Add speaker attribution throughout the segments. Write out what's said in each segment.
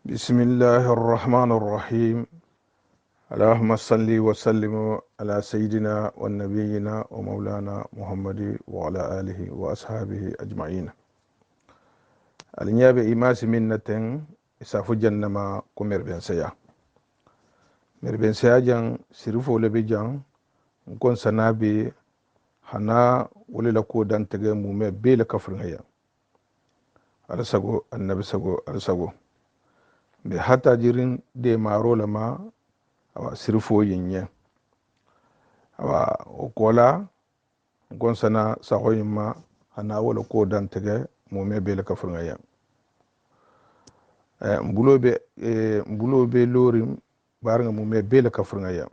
Speaker 1: بسم الله الرحمن الرحيم. اللهم صل وسلم على سيدنا ونبينا ومولانا محمد وعلى آله وأصحابه أجمعين. النيابة إماس منة إسافو جنما كمير بن سيا مير بن سيا جان سيرفو لبي جان نكون سنابي حنا ولي لكو دان تغي مومي بيلا كفرن هيا على سغو النبي سغو على سغو be hata jirin de maro lama awa sirfo yinye awa okola gonsana sahoyima hana wala ko dan tege mume bele kafranga ya mbulobe lorim baranga mume bele kafranga ya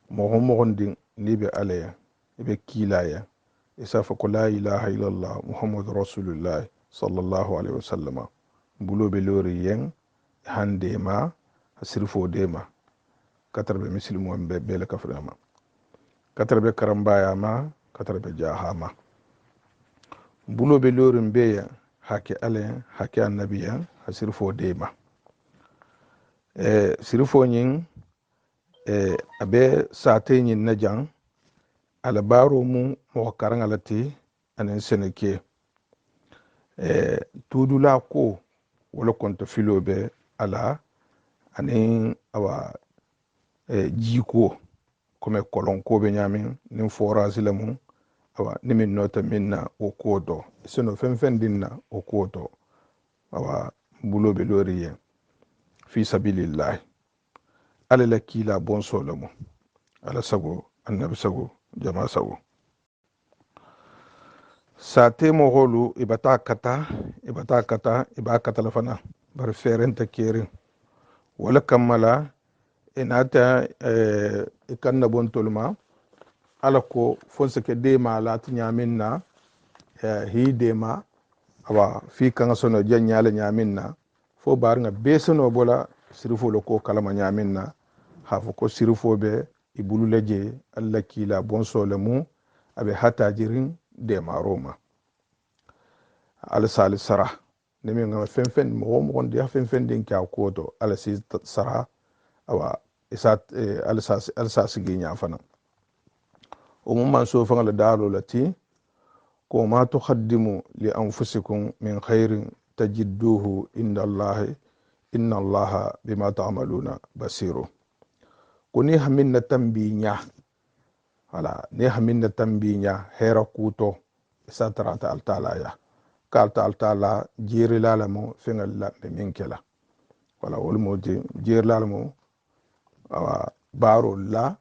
Speaker 1: mo gondin nibe alaya ibe kilaya isafa ko la ilaha illallah muhammadur rasulullah sallallahu alaihi wasallam mbulobe lori yen hande ma sirfo dema katarbe muslimu be bele kaframa katarbe karambaya ma katarbe jahama bulobe lorin beya hake ale hake annabiya sirfo dema sirfo nyin abe sate nyin najan albaro mu mo karangalati anen seneke tudula ko wala konto filobe ala anin awa jiko kome kolon ko be nyamin nin forage lamu awa nimin nota minna o kodo sino fen dinna o kodo awa bulobe loriye fi sabilillah ala la kila bon solamu ala sago annabi sago jama sago sate mo holu ibata kata la fana bar ferenta kere wala kammala inata ikanna bon tolma ala ko fonse ke dema la tinyamin na hi dema awa fi kan sono janyala nyamin na fo bar nga besono bola sirfo lo ko kalama nyamin na hafo ko sirfo be ibulu leje alla kila bon solemu abe hata jirin dema roma ala sal sara nemi nga fen mo gonde fen din ka ko to ala si sara awa isat alsas ginya fana umman so fanga la dalo lati ko ma tuqaddimu li anfusikum min khairin tajidduhu inda allahi inna allaha bima ta'maluna basiru kuni haminna tambinya ala ne haminna tambinya hera kuto satrata altala ya kalta altala jiri lalamu fingalla be minkela wala wol modi jiri lalamu awa baro la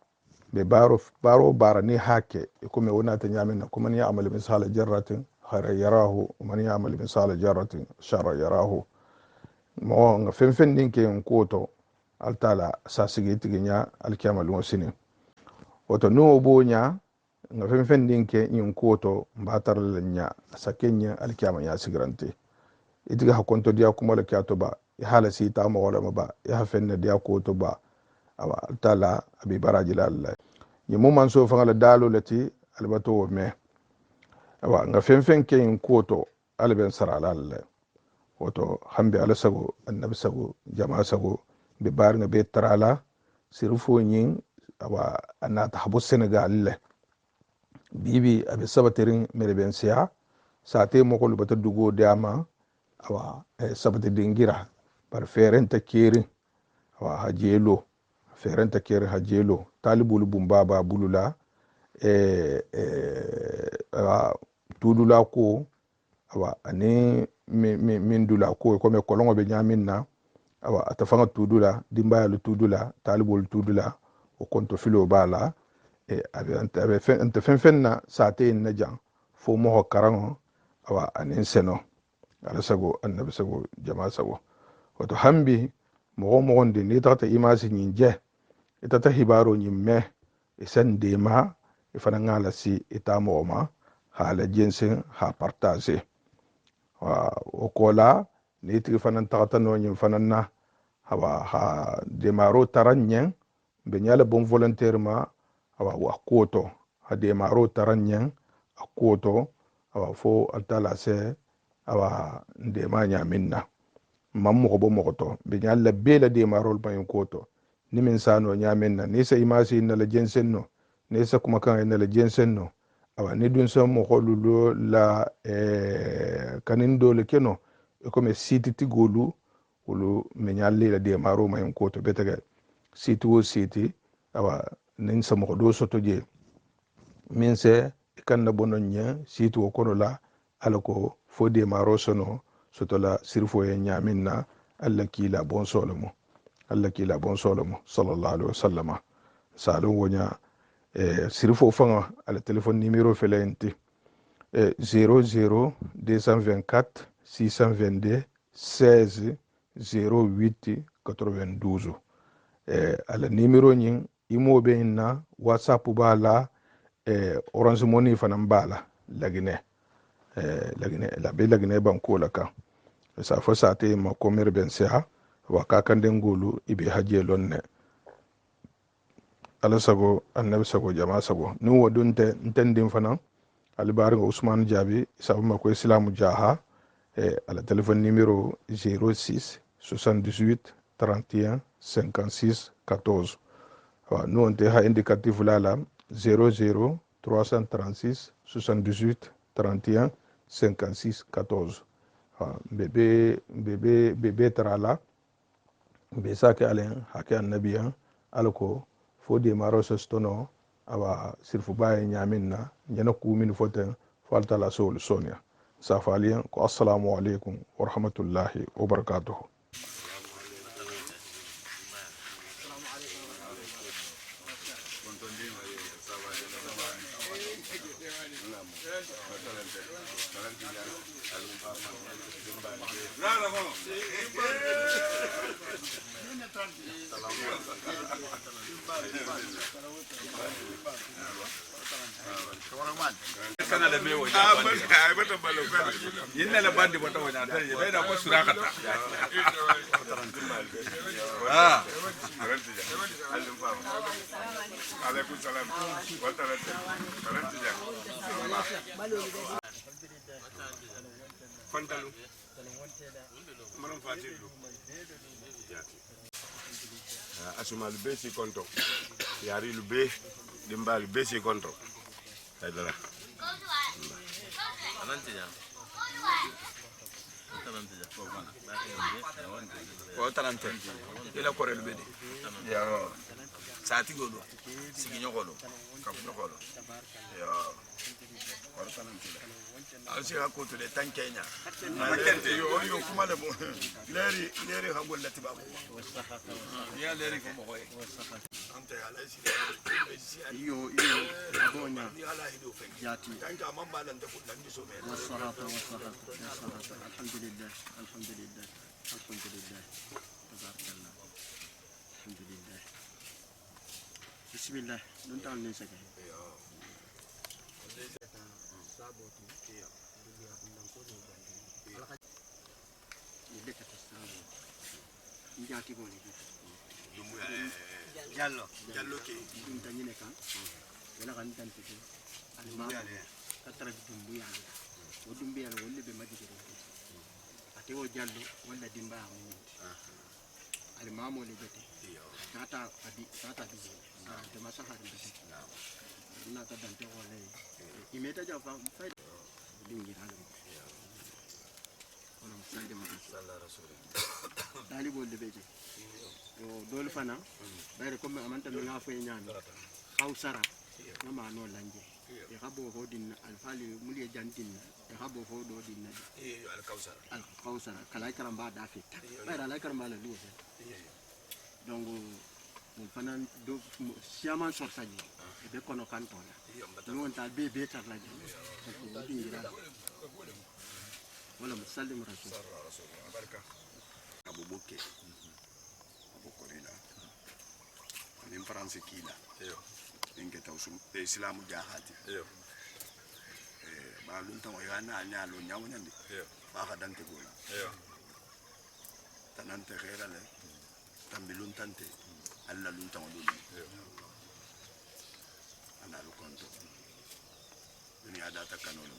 Speaker 1: be baro bara ni hake kuma wona ta nyamin na kuma ni amal misal jarratin khara yarahu man ya'mal misal jarratin shara yarahu mo nga fen din ke nkoto altala sasigi tiginya alkamal wosini wato no bonya nga fen din ke nkoto mbatar lanya sakenya alkama ya sigrante itiga hakonto dia kuma la kyato ba ya halasi ta ma wala ba ya fenna dia ko to ba awa altala abi baraji lalla yimu man so fanga la dalo lati albato me awa nga fen ke nkoto alben sara lalla wato hambe ala sago annabi sago jama'a sago be bar nga be tarala sirfo nyin awa anata habu senegal le bibi abe sabaterin mereben siya sate mo ko lubata dugo dama awa sabate dingira par ferenta kiri awa hajelo ferenta kiri hajelo talibul bumbaba bulula awa tudula ko awa ani min dula ko me kolongo be nyamin na awa atafanga tudula dimba lu tudula talibul tudula o konto filo bala abe fen na sate na jang fo mo karango awa anin seno ala sago annabi sago jama sago wato hambi mo ngondi ni tata imasi nyinje itata hibaro nyimme isen dema ifana ngala si itamo ma hala jinsin ha partage o kola ni tigi fanan tata no nyim fanan na awa ha demaro taranyen be nyala bon volontairement awa wa koto ha demaro taranyen akoto awa fo altala se awa ndema nyaminna mam mo bo mo to be nyalla be la de marol pa ko to ni min sano nyamen na ni sa imasi na la jensen no ne sa kuma kan na la jensen no awa ni dun sa mo holulo la kanin dole keno ko me siti tigolu wulu me nyalle la de maro ma ko to betega siti wo siti awa nin sa mo do soto je min se kan na bonon nya siti wo kono la alako fo de maro sono soto la sirfo ye nyamin na alla kila bon solomo alla kila bon solomo sallallahu alaihi wasallama salon wonya sirfo fanga ala téléphone numéro felenti 00 224 622 16 08 92 ala numéro nyin imo be na whatsapp bala orange money fanan bala lagine la be lagine banko la kan sa fo sa te ma komer ben sa wa ka kan den golu ibe haje lonne ala sago annabi sago jama sago ni wodunte ntendin fanan albar Ousmane Diaby sabu ma ko islamu jaha ala téléphone numéro 06 78 31 56 14 wa nous on te ha indicatif là 00 336 78 31 56 14 bebe tarala be sake alen hake annabiyan alko fo de maro sostono awa sirfu baye nyamin na nyana ku min foten falta la solution ya safaliyan ko assalamu alaikum wa rahmatullahi wa barakatuh
Speaker 2: sana da mewo ya bandi ai bata balo kan yinna la bandi bata wanya ta bai da ko surakata ah alaikum salam wa tarante fantalu manam fatilu asuma lu be si konto yari lu be dimba lu be si konto ay dara o tarante ila korel be di ya saati godo sigi nyogolo kam nyogolo ya o tarante alsi ha ko to de tan Kenya makente yo kuma le mo leri ha golla tibabu ya leri ko mo koy ante ala si iyo abonya ala hido fe jati tanka mamba lan da kudan di so me wasahata alhamdulillah tabarakallah alhamdulillah bismillah dun tan ne sake saboti iya dunia kundan ko ni bandi ala ni beta tasabo njati ko ni dumu jallo ke dum tan ne kan wala kan tan te alma katara dumbu ya o dumbu ya wolle be majiro ate o jallo wala dimba amu alma mo le bete tata bi de masaha de bete na ka dante wala imeta jafa fay dingi halu ona musande ma sallallahu rasul dalibo le beje yo dol fana bayre comme amanta mi nga fay ñaan hawsara ngama no lanje e xabo ho din alfali mulie jantin e xabo ho do din yo al kawsara kala karamba da fi bayra la karamba la luwa donc mon fana do siaman sorsaji e be kono kantona non ta be tar la dingira wala musallim rasul baraka abu bokke abu korila ni france kila yo inge tawsum be islamu jahati yo ba lun tan yana nyalo nyawnyandi yo ba ka dante gola yo tanante khairale tambilun tante alla lun tan dum yo ana lu konto dunia data kanolo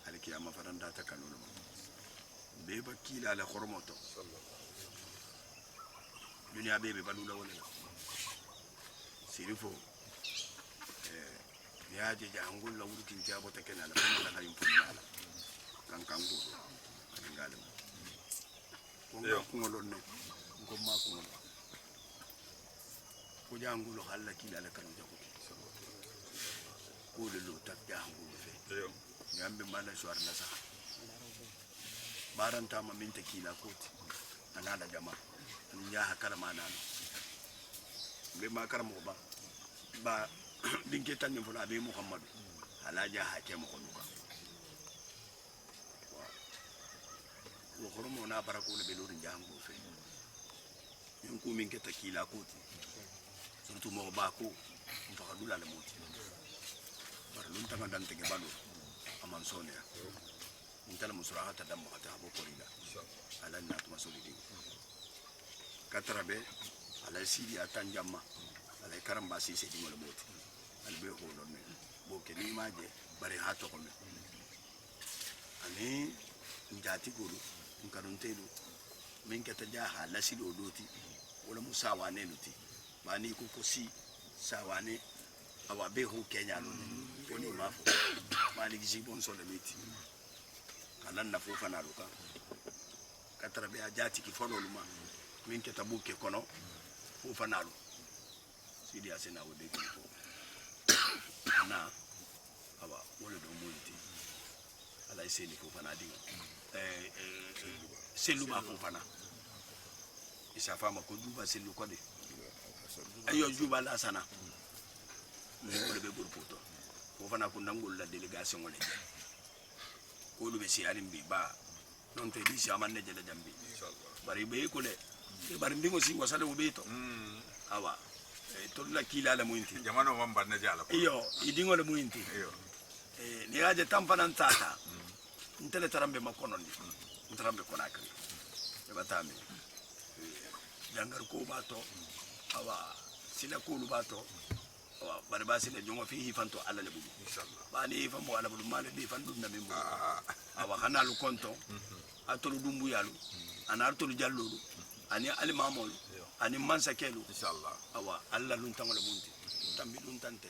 Speaker 2: aliki ama faranda ta kanolo beba kila la khormoto dunia bebe balula wala sirifo niaje jangul la wuti njabo tekena la la kalim funala kan kangu ngale ko ngolon no ko ma ko ngol ko jangul halla kila la kanu jago ko le lo tak jangul fe yambe mala shwar na sa baranta ma minta kila koti anala jama nya hakala manano be ma karamo ba dinke tan ni fula be muhammad alaja hake mo konuka wa khoromo na barako le belori jango fe en ku min ke takila koti surtout mo ba ko fa dula le moti bar lun tanga dan tege balu aman sonia intala musraha ta dam ta bo korila ala na to masolidi katrabe ala sidi atanjama ala karamba si se di mo le moti albe ko don me bo ke ni maje bare ha to ko me ani njati gulu nkaruntelu min ke taja hala sido doti wala musawane luti bani ko ko si sawane awa be ho kenya lo ni mafo mali gizi bon so le miti kanan na fo fana luka katrabe ajati ki fono luma min ke tabuke kono fo fana lu sidi asena wode ko na awa wala do multi ala iseni ko fana dinga selu ba ko fana isa fama ko duba selu ko de ayo juba la sana ni ko be burpoto ko fana ko nangol la delegation wala ko lu be si alim bi ba non te di si amanne jela jambi bari be ko le bari ndingo si wasale wo be to awa to la kila la muinti
Speaker 3: jamano wamba na jala ko
Speaker 2: iyo idingo la muinti
Speaker 3: iyo
Speaker 2: ni aje tampana ntata ntele tarambe makono ndi ntarambe konaka e batami jangar ko bato awa sila ko lu bato awa bare ba sila jongo fi fanto ala le budu inshallah ba ni fa mo ala budu male bi fandu na membo awa kana lu konto atolu dumbu yalu ana atolu jallolu ani ali mamol ani mansa kelu
Speaker 3: inshallah
Speaker 2: awa alla lun tangole munti tambi lun tante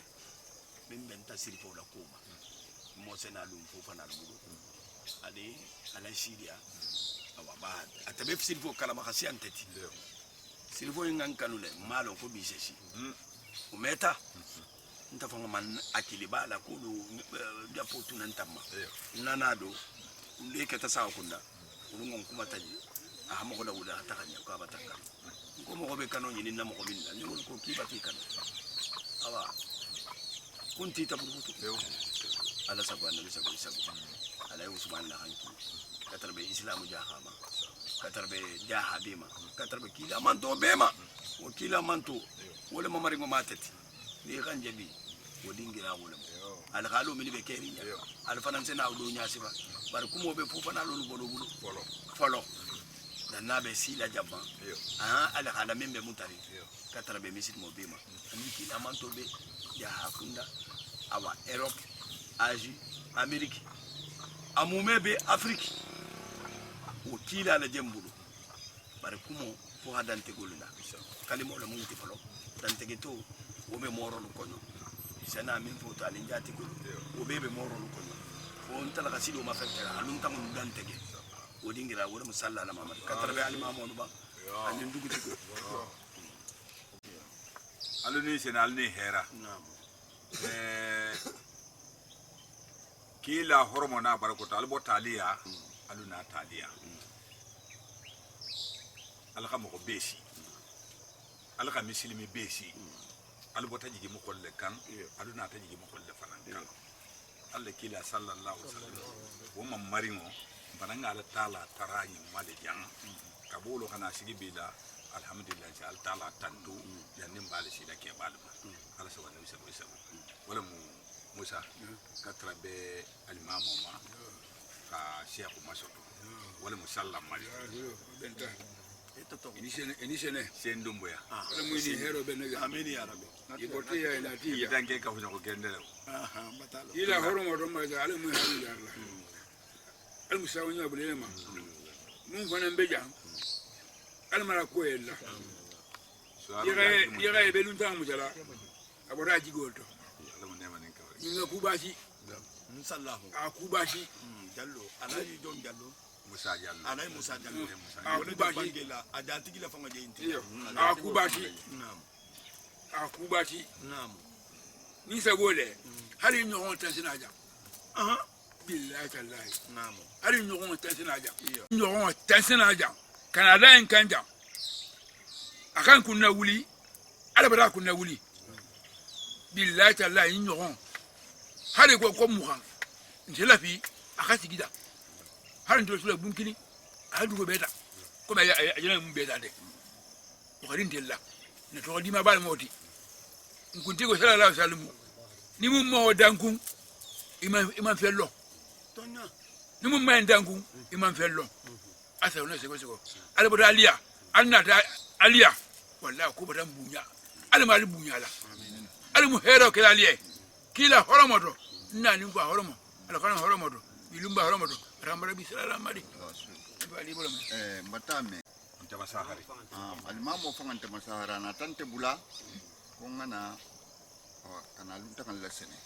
Speaker 2: min ben tasiri fo la kuma mo sena lum fo fana budu ade ala sidia awa ba atabe silfo kala ma khasiantati silfo ngan kanule malo ko bi sesi umeta nta fa man akili bala ko do japo tunan tamma nanado le ka ta sa kunda ngon kuma taji a mo ko da wuda ta kanya ko abataka ko mo ko be kanu ni na mo ko min ni ko ki bati kan awa kunti tabutu ala sabana bi sabu ala usman la hanki katarbe islamu jahama katarbe jahabima katarbe kila manto bema o kila manto wala mamari ngo matati ni kanje bi wodingira wala ala khalu min be kerinya ala fananse na do nyasi ba bar kumo be fufa na lolu bolo bulu folo dan nabe sila jabba ala khala min be mutari katarbe misit mo bema ni kila manto be jahakunda awa Europe Asie Amerique amume be Afrique o kila la jembulu bare kumo fo hadante golula kalimo la munti falo dante geto o me moro lu konyo sana min fo tali njati golu o bebe moro lu konyo o ntala kasido ma fekta alun tamun dante ge o dingira wala musalla la mamad katarbe ali mamodu ba anin duguti ko
Speaker 3: aluni senal ni hera kila hormona barakota albo taliya aluna taliya alka mo besi alka misilimi besi albo tajigi mo kolle kan aluna tajigi mo kolle fanan kan alla kila sallallahu alaihi wasallam wo mam maringo bananga ala tala tarayi male jang kabolo kana sigi bila alhamdulillah ja al tala tantu yannim bale sida ke balma ala sawa nabi sallallahu alaihi wasallam wala mu musa katrabe alimamo ma ka cheikh masoto wala musallam mali
Speaker 2: benta
Speaker 4: Initiene
Speaker 3: sendumbo ya
Speaker 4: wala mwini hero benega
Speaker 2: ameni ya rabbi
Speaker 4: iboti ya ilati ya
Speaker 3: dange ka funya ko gendele
Speaker 2: batalo
Speaker 4: ila horo mo do ma ala mu halu ya Allah al musawanya bulema mun fana bɛ jan alimara ko ye la
Speaker 3: so ala
Speaker 4: yɛrɛ ye bɛlun tan musala a bɔra a jigi o tɔ
Speaker 3: mu ne ma nin ka
Speaker 4: nin ka kubasi
Speaker 2: Nsalahu.
Speaker 4: a kubasi
Speaker 2: Jallo. Alaji John Jallo.
Speaker 3: musa jallo
Speaker 2: Alayi Musa Jallo.
Speaker 4: a
Speaker 2: Wale de
Speaker 4: kubasi
Speaker 2: bange la a dantigi la fanga de inti.
Speaker 4: iyo a kubasi
Speaker 2: Naam.
Speaker 4: a kubasi
Speaker 2: Naam.
Speaker 4: ni sago dɛ hali ɲɔgɔn tɛ sin a jan
Speaker 2: Aha.
Speaker 4: bilahi talahi
Speaker 2: Naam.
Speaker 4: hali ɲɔgɔn tɛ sin a jan
Speaker 2: Iyo.
Speaker 4: ɲɔgɔn tɛ sin a jan kana da in kan jan a kan kun na wuli ala bɛra kun na wuli bilahi talahi ɲɔgɔn hali ko mugan n tɛ lafi a ka sigi da hali n tɛ sula bun kini a dugu bɛɛ ta komi a jɛna mun bɛɛ ta dɛ wakari n tɛ la ne tɔgɔ di ma b'a la mɔti n kun tɛ ko sallallahu alaihi wasallam ni mun ma o dankun i ma fɛn lɔ
Speaker 2: Tonya.
Speaker 4: ni mun ma yen dankun i ma fɛn lɔ a sɛbɛn ne sɛgɛsɛgɛ ale bɔra aliya ali na taa aliya walahi ko bɔra bunya ali ma ali bunya la ali mu hɛrɛ kɛra aliya kila hɔrɔmɔtɔ na ni ko hɔrɔmɔ ala kana hɔrɔmɔtɔ bilumba hɔrɔmɔtɔ ramara bi sira ramadi bali bolo
Speaker 2: Mbatame.
Speaker 3: ntama sahari
Speaker 2: Alimamo fanga ntama sahara na tante bula. Kongana. Kana lunta kan lasene.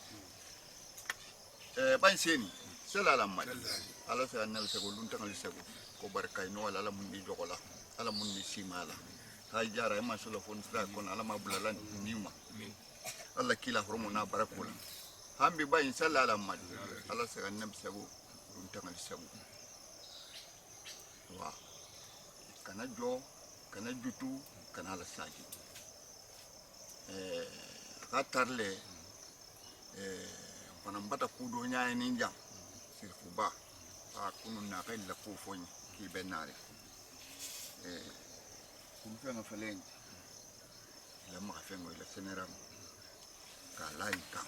Speaker 2: Ban seni. Sela la mali. Ala sa nal sego lunta kan sego. Ko barkay no ala mun ni jogola. Ala mun ni simala. Hay jara ma solo fon sra kon ala ma bulalan niuma. Allah kila horomo na barakula. Hambi ban sela la mali. Ala sa nab sego lunta kan sego. Wa kana jo kana jutu kana la saji ka tarle fana mbata kudo nyaay ni njam sirfu ba a kunu na kay la ko foñ ki benare kun fe nga falen la ma fe ngoy la seneram ka lay kan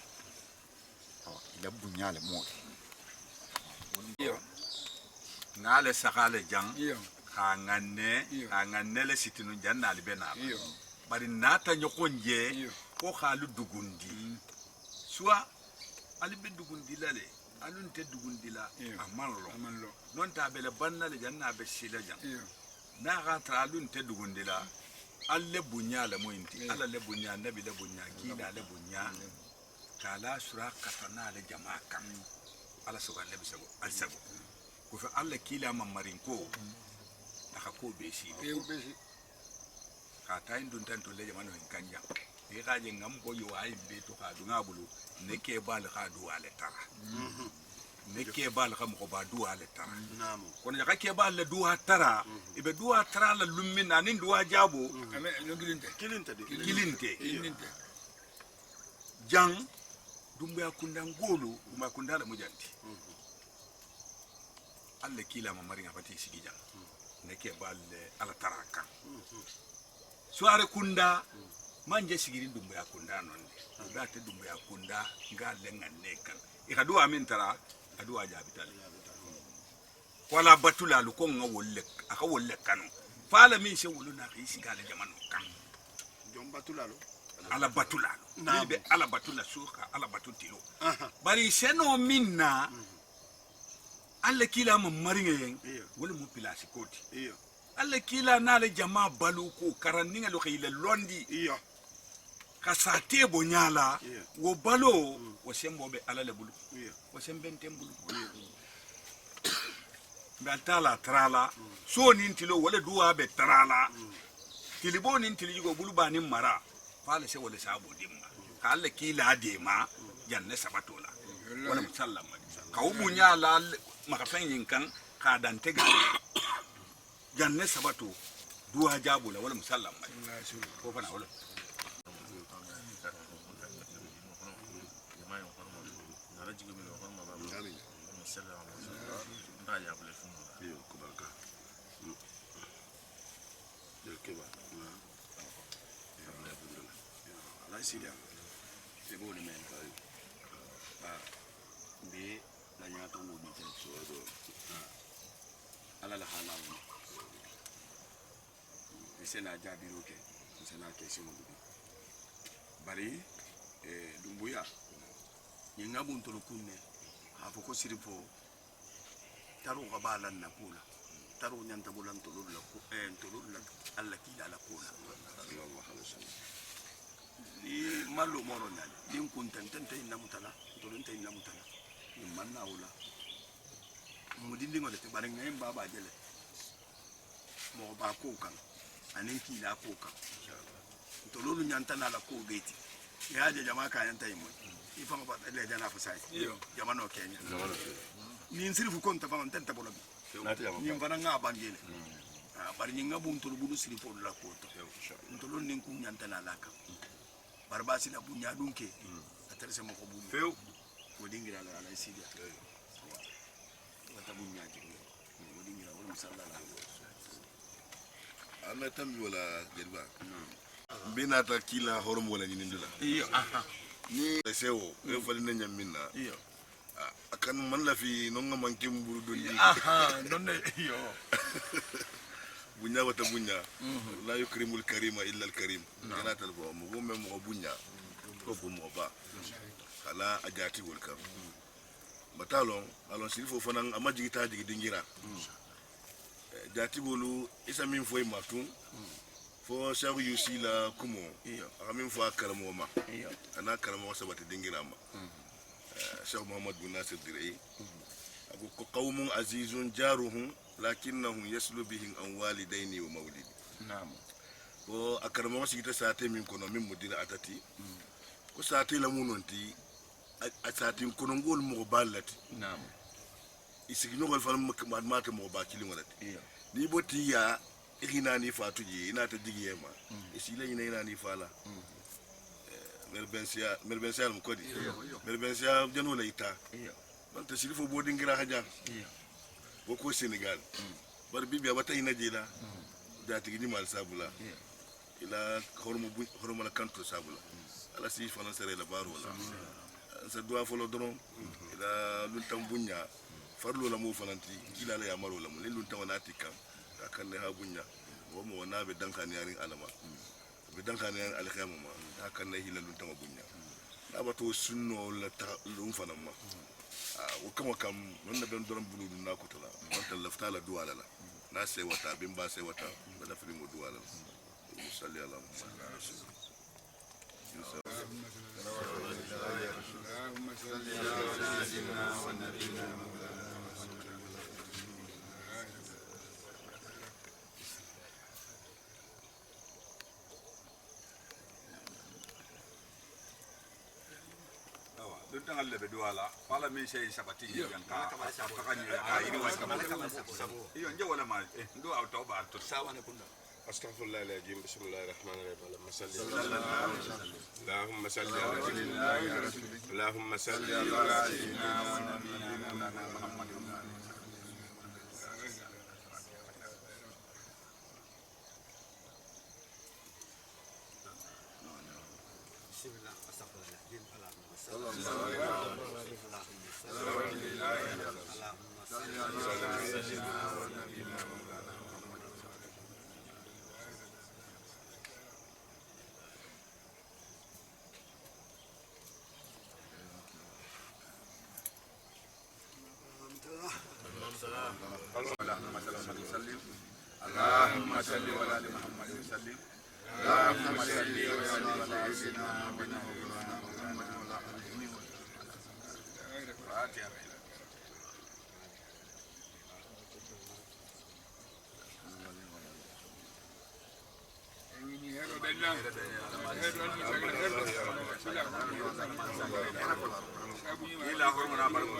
Speaker 2: la bunyale mo
Speaker 4: iyo
Speaker 3: ngale sakale jang
Speaker 4: iyo
Speaker 3: ka nganne le sitinu janna ali bena
Speaker 4: iyo
Speaker 3: bari nata nyokonje
Speaker 4: iyo
Speaker 3: ko khalu dugundi soit ali be dugundi la le alunte dugundi la amallo
Speaker 4: amanlo
Speaker 3: non ta bele banna le janna be sila jang
Speaker 4: iyo
Speaker 3: na gatra alunte dugundi la alle bunya la moyinti alla le bunya nabi le bunya kida le bunya kala sura katana le jamaa kam ala sugan nabi sago al sago ko fa alla kila mamarin ko aka ko be shi
Speaker 4: iyo besi
Speaker 3: ka tayin dun tanto le jamano en kanja e gaje ngam ko yo ay be to ka dunga bulu ne ke bal ka du ale tara ne ke bal ka mo ba du ale tara
Speaker 2: naam
Speaker 3: kono ya ke bal le du tara ibe du tara la lummina nin du jabo
Speaker 4: ame no gilinte
Speaker 2: kilinta de
Speaker 3: kilinte
Speaker 4: gilinte
Speaker 3: jang dumbe akunda ngolu ma kunda la mujanti alle kila ma mari ngapati sigi jang ne ke bal le ala tara kan soare kunda manje sigiri dumbe akunda nonde date dumbe akunda ngalle nganne kan e kadu amin tara adu ajabitale wala batula lu ko nga wolle aka wolle kanu fala min se wuluna ki sigale jamanu kan
Speaker 2: jom batulalo
Speaker 3: ala batula
Speaker 2: Naam.
Speaker 3: be ala batula suka ala batutilo bari seno minna alle kila ma maringa
Speaker 2: Iyo.
Speaker 3: wala mo pilasi koti
Speaker 2: iyo
Speaker 3: alle kila nale jama balu ko karanninga lo khile londi
Speaker 2: iyo
Speaker 3: ka sate bonyala
Speaker 2: Yeah.
Speaker 3: wo balo wo sembo be ala le bulu
Speaker 2: iyo
Speaker 3: wo semben tembulu mbantala trala so nintilo wala duwa be trala tilibo nintili go bulu bani mara fala se wala sabo dimma ka alla kila dema janne sabatola wala musallama ka ubunyala maka fenyin kan ka dantega janne sabato duwa jabula wala musallama ko fana wala
Speaker 2: Sidia, c'est bon le même mais la nyata wo bi tan so ala la hala wo c'est na jabiro ke c'est na question bi bari dumbuya ni ngabun to kunne ha fo ko sirifo taru ga balan na kula
Speaker 5: taro nyanta bulan tolol la ko tolol la alla kila la ko sallallahu alaihi wasallam ni malo moro nyali ni kuntan tante inna mutala tolon tay inna mutala ni manna wala mudindi ngode te bare ngay baba jele mo ba ko kan anin kila ko kan tolol nyanta na la ko beti ya je jama ka yanta yimo ifanga ba le jana fa sai jama no kenya ni nsirifu konta fa tanta bolobi ni mfana nga bangele bari nyinga buntolo bulu sirifo la kota ntolo ninku nyanta na laka barbasi na bunya dunke atarse mo ko bunya feu ko dingira la ala isidia wata bunya jinga ko dingira wala musallala
Speaker 6: ana tammi wala gelba binata kila horom wala ni ndula
Speaker 5: iyo
Speaker 6: ni sewo e fali na nyamina
Speaker 5: iyo
Speaker 6: akan man la fi non nga man kim buru dondi
Speaker 5: non ne iyo
Speaker 6: bunya wata bunya la yukrimul karima illa al karim kana talbo mo mem mo bunya ko ko mo ba kala ajati wol kam batalon alon silfo fanan amaji ta digi dingira jati bolu isa min foy matun fo shagu yusi la kumo amin fo karamo ma ana karamo sabata dingira ma Cheikh Muhammad bin Nasir Dirai abu ko qawmun azizun jaruhum lakinnahum yaslu bihim an walidaini wa mawlidi
Speaker 5: naam
Speaker 6: ko akaramo sigita sate min kono min mudira atati ko sate la munonti asati kono ngol mo ballati
Speaker 5: naam
Speaker 6: isigi nogol fam mata mo ba kili walati ni boti ya iginani fatuji ina ta digiyema isile ina ni fala merbensia mo kodi merbensia jano la ita man ta silifo bo dingira haja boko Senegal bar bibiya bata ina jela da tigi ni mal sabula ila hormo la kanto sabula ala si fana sere la baro la sa doa folo doron ila luntam bunya farlo la mo fananti kila la ya maro la mo luntam wana tika kan ne ha bunya wo mo na be dankani yarin alama be dankani yarin alkhiyama ma kan ne hila luntam bunya na bato sunno la ta lum fanan ma o kama kam non na ben doron bulu na ko tala wanta lafta la duwa la na sai wata bin ba sai wata da da filin duwa la musalli ala
Speaker 3: don tangal lebe duwala pala min sey sabati yanka pakani ya iri wa iyo nje wala ma ndo auto ba to sawane kunda
Speaker 6: astaghfirullah alazim bismillahir rahmanir rahim allahumma salli ala allahumma salli ala sayyidina wa nabiyina muhammad
Speaker 3: اللهم صل على محمد وسلم اللهم صل على سيدنا محمد وعلى آله إلا هرمنا برضو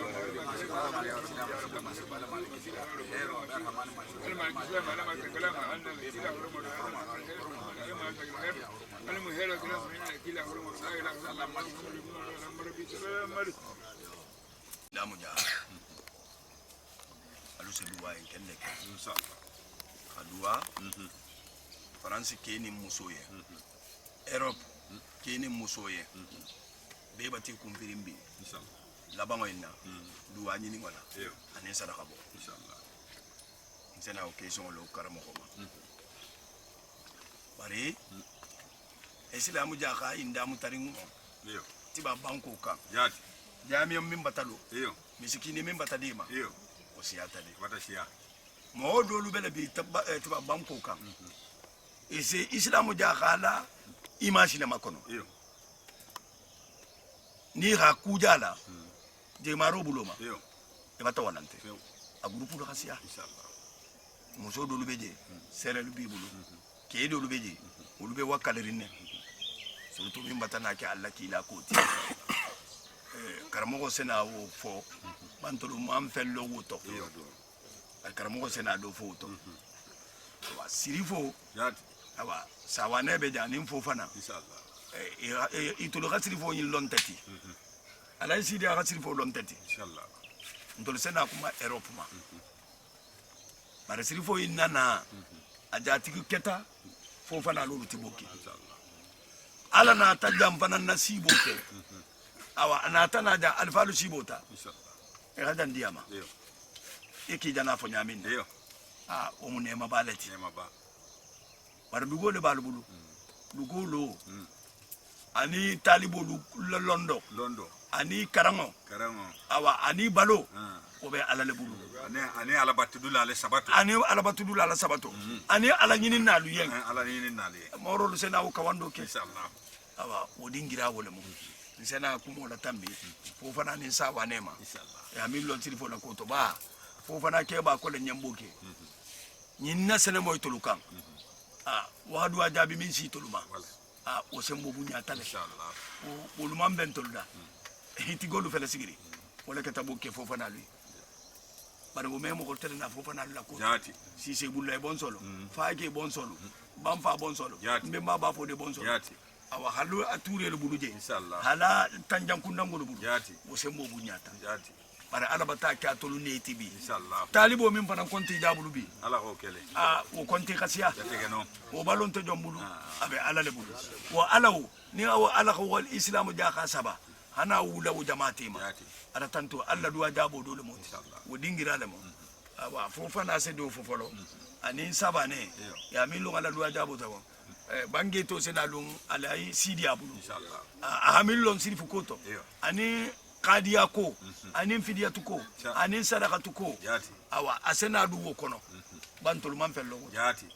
Speaker 5: namu ja alu se duwa en kenne inshallah adua France keni musoye Europe keni musoye be bati kumpirimbi
Speaker 3: inshallah
Speaker 5: labango ina duwa nyini wala ane sadaka bo
Speaker 3: inshallah
Speaker 5: nsena occasion lo karamo ko bari islamu jaka inda mutaringu
Speaker 3: iyo
Speaker 5: tiba banko ka
Speaker 3: yati
Speaker 5: jami min batalo
Speaker 3: iyo
Speaker 5: misikini min batadima
Speaker 3: iyo
Speaker 5: osiyata de
Speaker 3: watashia
Speaker 5: mo dolu bele bi tiba banko kan e se islamu jakhala imagine makono ni ha kujala je maro buloma e bata walante a groupe do khasiya inshallah muso dolu beje serelu bi bulu ke dolu beje ulu be wakalerinne surtout min batana ke Allah kila koti karamogo sena wo fo bantolu man fello woto karamogo sena do fo to wa sirifo awa sawane be janin fo fana inshallah itolo khasirifo yin lontati ala sidi khasirifo lontati inshallah ndol sena kuma Europe ma bare sirifo yin nana ajati keta fo fana lolu tiboki inshallah ala na ta jamfana nasibo ke awa anata na ja alfalu sibota inshallah hadan diama eki jana fo nyamin o mu nema balati nema ba bar dugo le balbulu dugo lo ani talibo londo ani karango awa ani balo o be ala le bulu
Speaker 3: ani ala batudula ale sabato
Speaker 5: ani ala nyinin nalu yen
Speaker 3: ala nyinin nalu
Speaker 5: moro lu sena o kawando ke
Speaker 3: inshallah
Speaker 5: awa odingira wole mu sena kumo la tambi fo fana ni sawa nema inshallah ya millo tilfo la koto ba fo fana ke ba ko le nyamboke nyinna sene moy tulukan wadu ajabi min si tuluma o sembo bunya tale inshallah o ulumam ben tolda hiti golu fele sigiri wala ka tabuke fo fana lui bare o memo ko tele na fo fana la ko
Speaker 3: jati
Speaker 5: si se bulle bon solo faake bon solo bamfa bon solo mbemba ba fo de bon solo
Speaker 3: jati
Speaker 5: awa halu ature le buluje
Speaker 3: inshallah
Speaker 5: hala tanjam kundango le bulu
Speaker 3: jati
Speaker 5: o sembo bunyata
Speaker 3: jati
Speaker 5: bare ala bata ka tolu ne tibi
Speaker 3: inshallah
Speaker 5: talibo min fana konti jabulu bi
Speaker 3: ala ko kele
Speaker 5: o konti khasiya
Speaker 3: jate no
Speaker 5: o balon to jombulu abe ala le bulu wa alaw ni awa ala ko wal islamu ja khasaba hana wula wo jamaati ma ada tanto alla duwa jabo dole mo inshallah wo dingira le mo awa fo fana se do fo folo ani sabane ya min lo ala duwa jabo tawo bange to se na lung alai sidi abulu inshallah ahamil lon siri fukoto ani qadiya ko ani fidiyatu ko ani sadaqatu ko awa asena du wo kono bantul man fello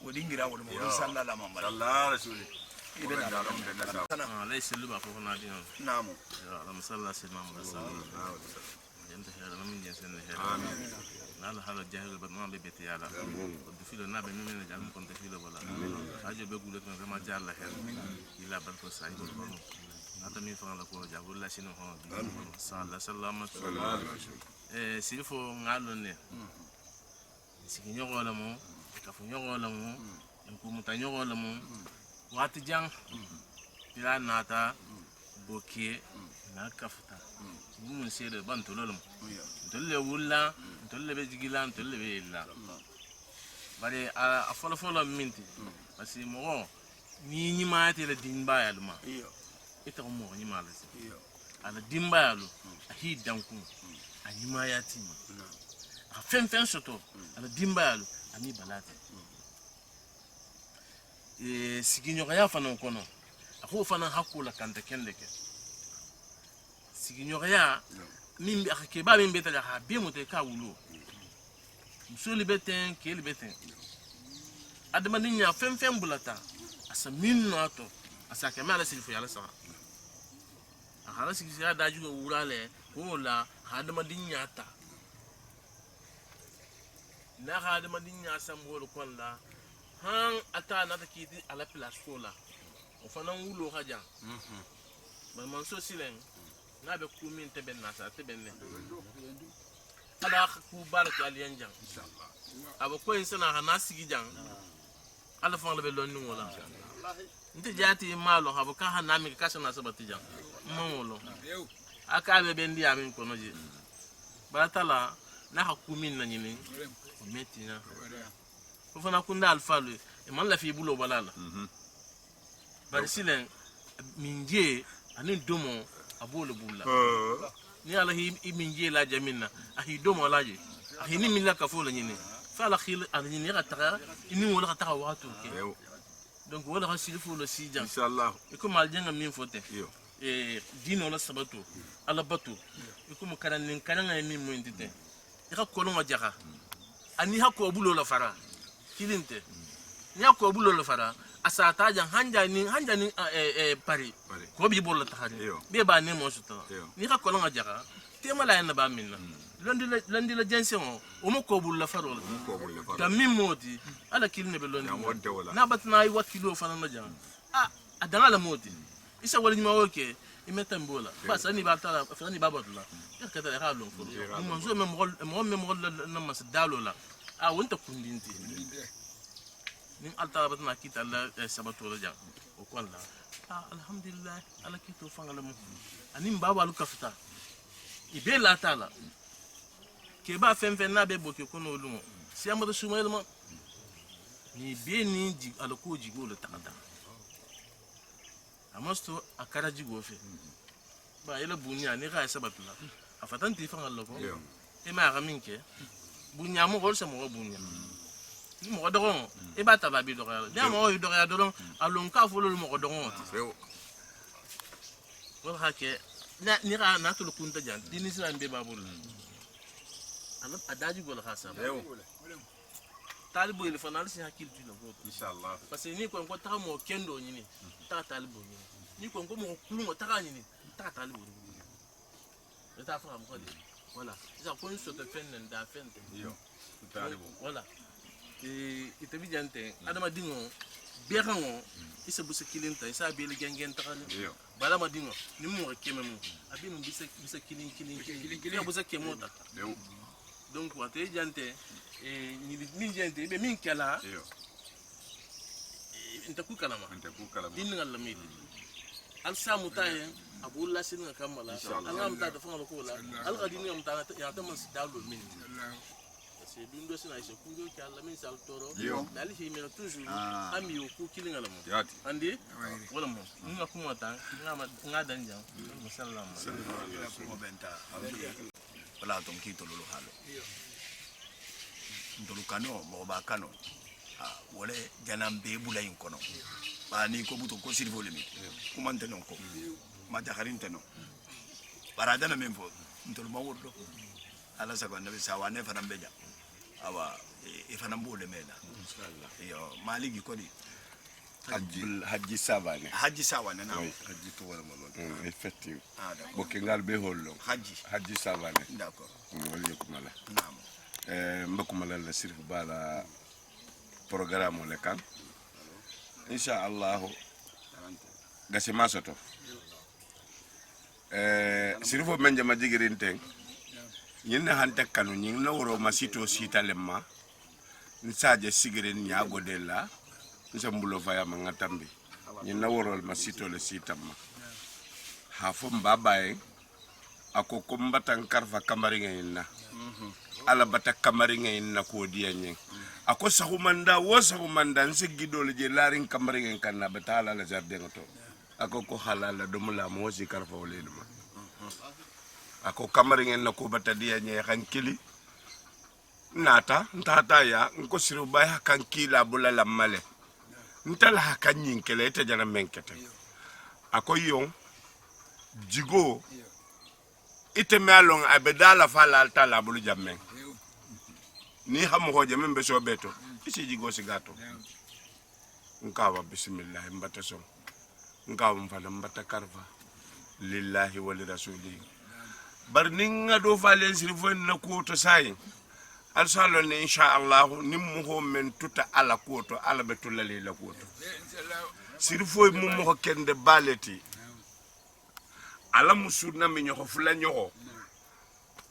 Speaker 5: wo dingira wo mo sallallahu alaihi wa sallam
Speaker 3: rasuli
Speaker 7: ليس اللي بقى فوق نادي
Speaker 5: نعم
Speaker 7: اللهم صل على سيدنا محمد صلى الله عليه وسلم انت خير من جنسنا خير امين نال هذا الجاهل بدنا ببيت يالا ودفيل النبي من جامع كنت فيل ولا حاجه بقول لك ما جاء الله خير الا بركه سعيد القوم هذا من فضل الله جاب الله شنو هو صلى الله عليه وسلم سيفو نالوني سيكنيو ولا مو كفنيو ولا مو انكم متانيو ولا مو wati jang pila nata boke na kafuta mun se da ban tololum tolle wulla tolle be jigila tolle be illa bare a folo folo minti parce mo ni ni ma te la din bayal ma ita mo ni ma la ala din bayalu a hi danku a ni ma yati a fen soto ala din bayalu ani balati sigiɲɔgɔnya fana kɔnɔ a ko fana hakko la kante kende ke sigiɲɔgɔnya min a keba min bɛ taa a bɛɛ mɔtɛ k'a wolo muso le bɛ ten k'e le bɛ ten adamadenya fɛn fɛn bulata a sa min nɔ tɔ a sa kɛmɛ ala sigi fo yala saga a ka ala sigi siya da juga wura lɛ k'o la a adamadenya ta n'a ka adamadenya san bolo kɔn la han ata na ta kiti ala place la o fana wulo ka jan ba man so silen na be ku min te ben na sa te ben ne ada ku baraka aliyan jan inshallah aba ko insana ha na sigi jan ala fa la be lon ni wala nte jati malo ha ka ha na mi ka sa na sabati jan mon wolo aka be ben di amin ko no je ba tala na ha ku min na nyini o metina fana kunda alfalu e man la fi bulo balala bari silen minje anin domo abolo bulla ni ala hi minje la jamina ahi domo laje ahi ni min la kafola nyine fa la khil ani ni gata ni wala gata watu ke donc wala khasifu lo sijan
Speaker 3: inshallah
Speaker 7: e ko mal jenga min fote dino la sabato ala batu e ko karan nin karan ay min mo indite e ka kolon wa jaha ani hakko bulo la fara kilinte ni hakko bulo la fara asata jan hanja ni pari ko bi bol la tahari be ba ne mo suta ni hakko la jaka tema la na ba minna londi la jensen o mo ko bulo la faro da min modi ala kilne be londi na batna ay wakilo fana na jan adanga la modi isa wala nyima woke imeta mbola basa ni batala fani babatla yakata ya halon ko mo zo mo na mas dalola wonta kundinti nin alta batna kita la sabato la jang o kon la alhamdulillah ala kito fangala mo anim baba lu kafta ibe la tala ke ba fen na be boke kono lumo si amado sumayel mo ni be ni ji ala ko jigo le takata amosto akara jigo fe ba yela bunya ni ga sabato la afatan ti fangala ko e ma ga minke bunya mo gol sa mo bunya ni mo dogon e ba ta ba bi dogon ni mo do ya dogon alon ka folo mo dogon wala hake ni ra na to kunta jan di ni sira be babul ala adaji gol khasa talibo il fanal si hakil tu la go inshallah parce que ni ko ta mo kendo ni ta talibo ni ko mo kulu mo ta ni ta talibo ni ta fa mo ko voilà ça ko so te fenne da fente yo talibo voilà ite bi jante adama dingo berango isa busa kilinta isa be le gengen takani bala ma dingo ni mo keme mo abi mo bisa kilin busa kemota donc wate jante ni min jante be min kala inta ku kalama din ngal lamid al samu taye abu la sin kamala al ta da fanga ko la al gadini am ta ya ta man dalu min c'est dundo sina ise kunjo ki alla min sal toro dali fi mena toujours ami yo ku kilinga la mo andi wala mo nga kuma ta nga danja musallam
Speaker 5: ko benta wala ton ki to lo halo ndolu kano mo ba kano wala janam be bula yin kono ba ni ko buto ko sirvo le mi kuma ntenon ko ma jaharin teno baradana memfo ndolu ma wordo ala sago nabi sawane fana beja awa fana mbole mena inshallah yo maligi ko di
Speaker 6: haji savane
Speaker 5: na
Speaker 6: haji to wala mon effectivement bokengal be hollo haji savane
Speaker 5: d'accord
Speaker 6: wali ko mala mbakuma la sirf bala programme le kan inshallah gasi masoto sirfo menje ma jigirin ten ñinne hante kanu ñing na woro masito sitalema nsaje sigirin ñago della nsambulo faya ma ngatambi ñinna woro masito le sitamma ha fo mbabaye ako ko mbatan karfa kamaringa inna ala bata kamaringa inna ko dianye ako sahumanda wo sahumanda nsigidole je larin kamaringa kanna batala la jardin to ako ko halala dumula mo si karfa woleluma ako kamaringen na ko batadia nye kankili nata ntata ya nko siru bay kankila bula lamale ntala hakanyin kele te jana menkete ako yon jigo ite melong abedala fala altala bulu jamen ni xam ko jamen be so beto isi jigo sigato nkawa bismillah mbata so nkawa mfala mbata karfa lillahi wa lirasulihi bar ninga do falen sirfo na ko to sai al salo ne insha Allah nim mo men tuta ala ko to ala betul la ko to sirfo mo mo kende baleti ala musurna mi ñoko fula ñoko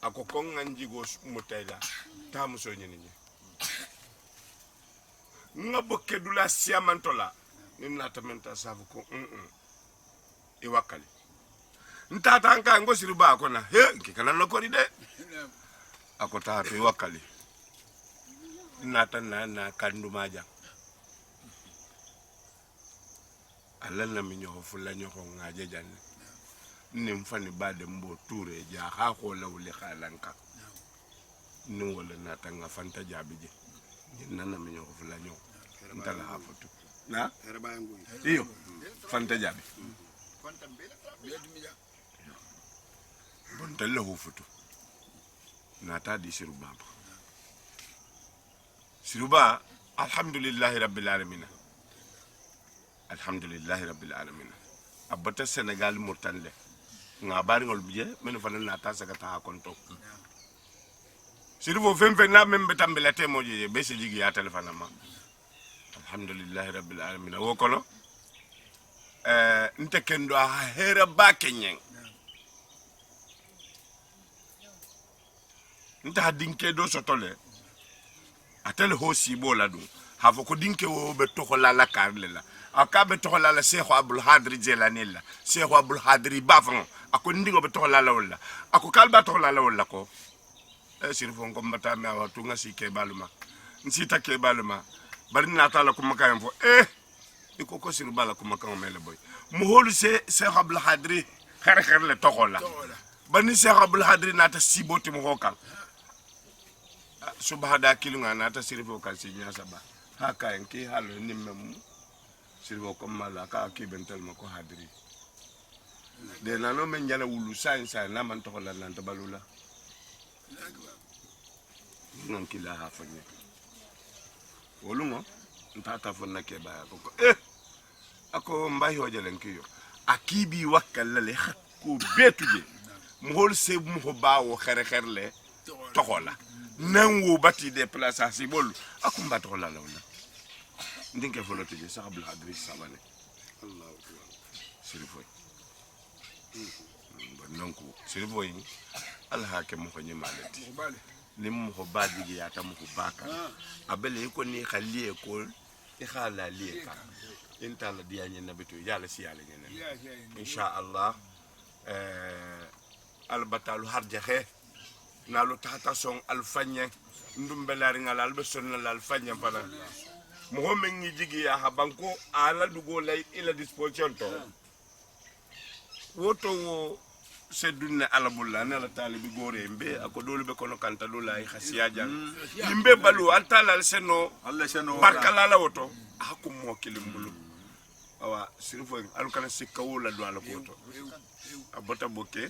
Speaker 6: ako ko nganjigo mutayla ta muso ñini nga bokke dula siamantola ni natamenta savu ko e wakali ntata anka ngo siruba ko na he kikana lokori de ako ta to wakali nata na kandu maja alana mi ñoko fula ñoko ngaje janne nim fani bade mbo touré ja ha ko lawli khalanka ni wala nata nga fanta jabije nana mi ñoko fula ñoko ntala hafatu na iyo fanta jabi bon tele hu futu nata di siru baba
Speaker 5: siruba alhamdulillahi rabbil alamin alhamdulillahi rabbil alamin abata Sénégal murtanle nga bari ngol biye men fa na ta saka ta konto sirubo fem na membe tambela temo je be se jigi ya telefona ma alhamdulillahi rabbil alamin wo kono nte kendo a hera ba kenyen nta dinke do sotole atel ho sibo la du hafo ko dinke wo be to la karlela akabe to la Cheikh Abdul Hadri Jelanilla Cheikh Abdul Hadri bafan ako ndingo be to la wala ako kalba to la wala ko sirfon ko mbata me awatu ngasi ke baluma nsita ke baluma bari na tala ko makay fo iko ko siru bala ko makay mele boy mu holu se Cheikh Abdul Hadri xer le to la bani Cheikh Abdul Hadri nata siboti mo hokal subhada kilunga nata sirfo kan sinya saba haka enki halo nimmem sirfo ko mala ka ki bentel mako hadri de nano men jana wulu sa na man to la nan balula non kila ha fanye wolungo ntata fonna ke ba ko ako mbay hojalen kiyo akibi wakalla le hakku betuje mo hol se mo bawo xerle tokola nanwo bati de place asi bol akum bato la lawla ndinke folote je Cheikh Abdul Hadri sabane Allahu akbar sirifoy bononko sirifoy Allah ke mo ko nyimalati lim mo baadi ya tam ko baka abele ko ni khali ko e khala li ka intala diya nyen nabitu yalla si yalla nyen insha Allah albatalu harjahe nalo tata son alfanya ndumbelari ngala albe sonna alfanya bana mo mengi jigi ya habanko ala dugo lay ila disposition to woto wo sedunne alabulla nala talibi gore mbe ako dolu be kono kanta lolay khasiya jang nimbe balu altala seno alla seno barkala la woto hakum mo kilimbulu awa sirfo alukana sikawula do ala koto abota boke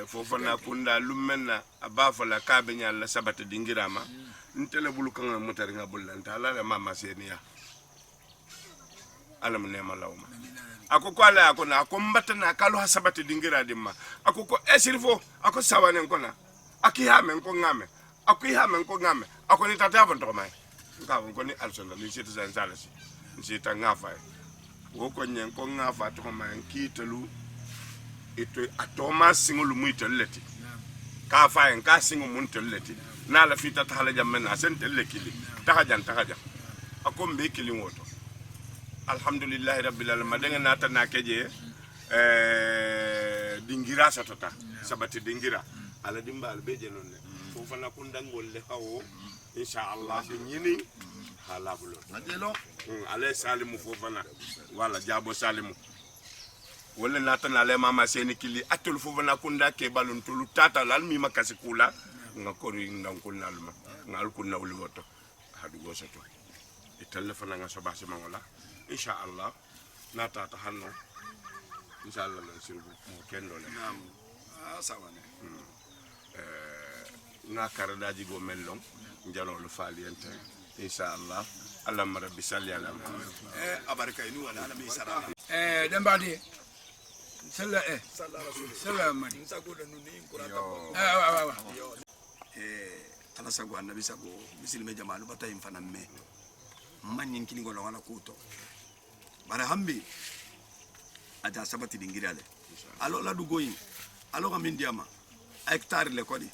Speaker 5: fofana kunda lumenna abafala kabe nyalla sabata dingirama ntele bulu kan motari ngabulla ntala la mama seniya alam nema lawma akoko ala akona akombata na kalu hasabata dingira dimma akoko esirfo ako sawane nkona akiha men ko ngame akiha men ko ngame akoni tata avon to mai ngawo ngoni alsonda li citizen salasi nsita ngafa woko nyen ko ngafa to mai kitelu ito atoma singulu muito leti ka fa en ka singu muito leti na la fita ta hala jamna sente lekili tahajan akom be kili woto alhamdulillah rabbil alamin denga nata na keje dingira satota sabati dingira ala dimbal be jenonne fofa na kundangol le hawo insha Allah nyini hala bulo najelo ala salimu fofa na wala jabo salimu wala nata na le mama seni kili atul fofa na kunda ke balun tulu tata lal mi makasi kula ngakori ndankul nalma ngal kunna wuli woto hadu gosato e telefona nga sobasi mangola insha Allah nata ta hanno insha Allah la sirbu kendo le nam sawane na karadaji go mellon njalo lu faliyente insha Allah allahumma rabbi salli ala muhammad abaraka inu wala ala mi sara
Speaker 4: dembadi sallallahu alaihi wasallam
Speaker 5: tala sago annabi sago misilme jamalu bata infana me manyin kini golo wala kuto bara hambi aja sabati dingirale alo la du goyin alo ga min diama hectare le kodi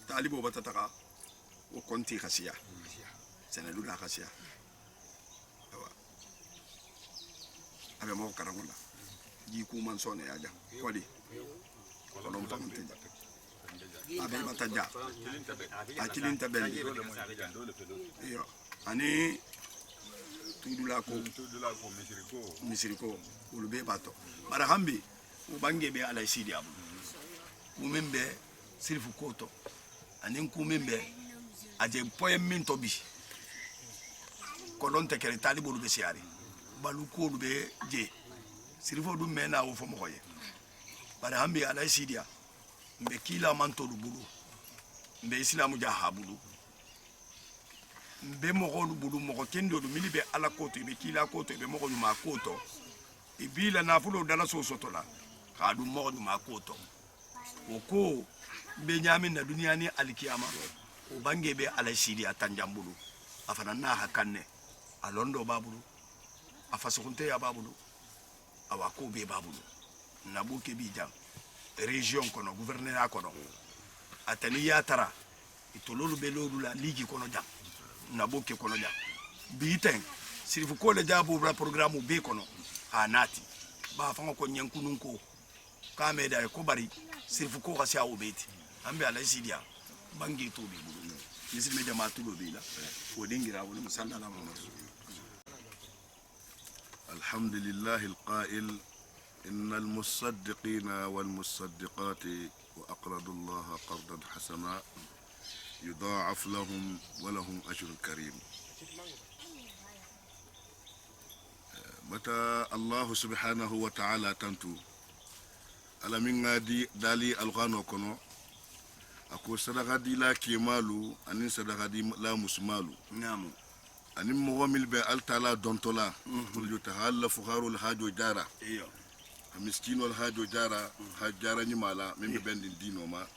Speaker 5: talibo bata taka o konti khasiya sena lula khasiya abe mo karangola ji ku man sone aja kodi kono mtamte abe bataja akilin tabeli yo ani tudula ko misiriko ulube bato bara hambi ubange be ala sidi abu kumembe sirifu koto ani kumembe aje poem min tobi kolon te kere talibo lube siari balu ko lube je sirifo dum mena wo fo mo koye bara hambi ala sidi mbe kila man to du bulu mbe islamu ja habulu mbe mogo bulu mogo kendo do milibe ala koto be kila koto be mogo ma koto ibila nafulo dala so sotola kadu mogo ma koto oko be nyami na duniya ni alkiyama o bange be ala sidi atanjambulu afana na hakanne alondo babulu afasokunte ya babulu awako be babulu nabuke bijam région kono gouverneur kono atani yatara itololu be lolu la ligi kono jam nabuke kono jam biten sirifu ko le jabo la programme be kono anati ba fanga ko nyankunun ko kameda ko bari sirifu ko kasi awo beti ambe ala sidia bangi to be bulu nisime jama tulo be la o dingira wala musallala muhammad
Speaker 6: الحمد لله القائل إن المصدقين والمصدقات وأقرضوا الله قرضا حسنا يضاعف لهم ولهم أجر كريم. متى الله سبحانه وتعالى تنتو على من غادي دالي الغانو كنو أكو صدقة دي لا كيمالو أنين صدقة دي لا مسمالو.
Speaker 5: نعم.
Speaker 6: أني مغامل بألتالا دونتولا تلجو تهال فخارو الحاجو جارة مسكين الحاجو جارة حاج جارة نمالا من بين الدين وما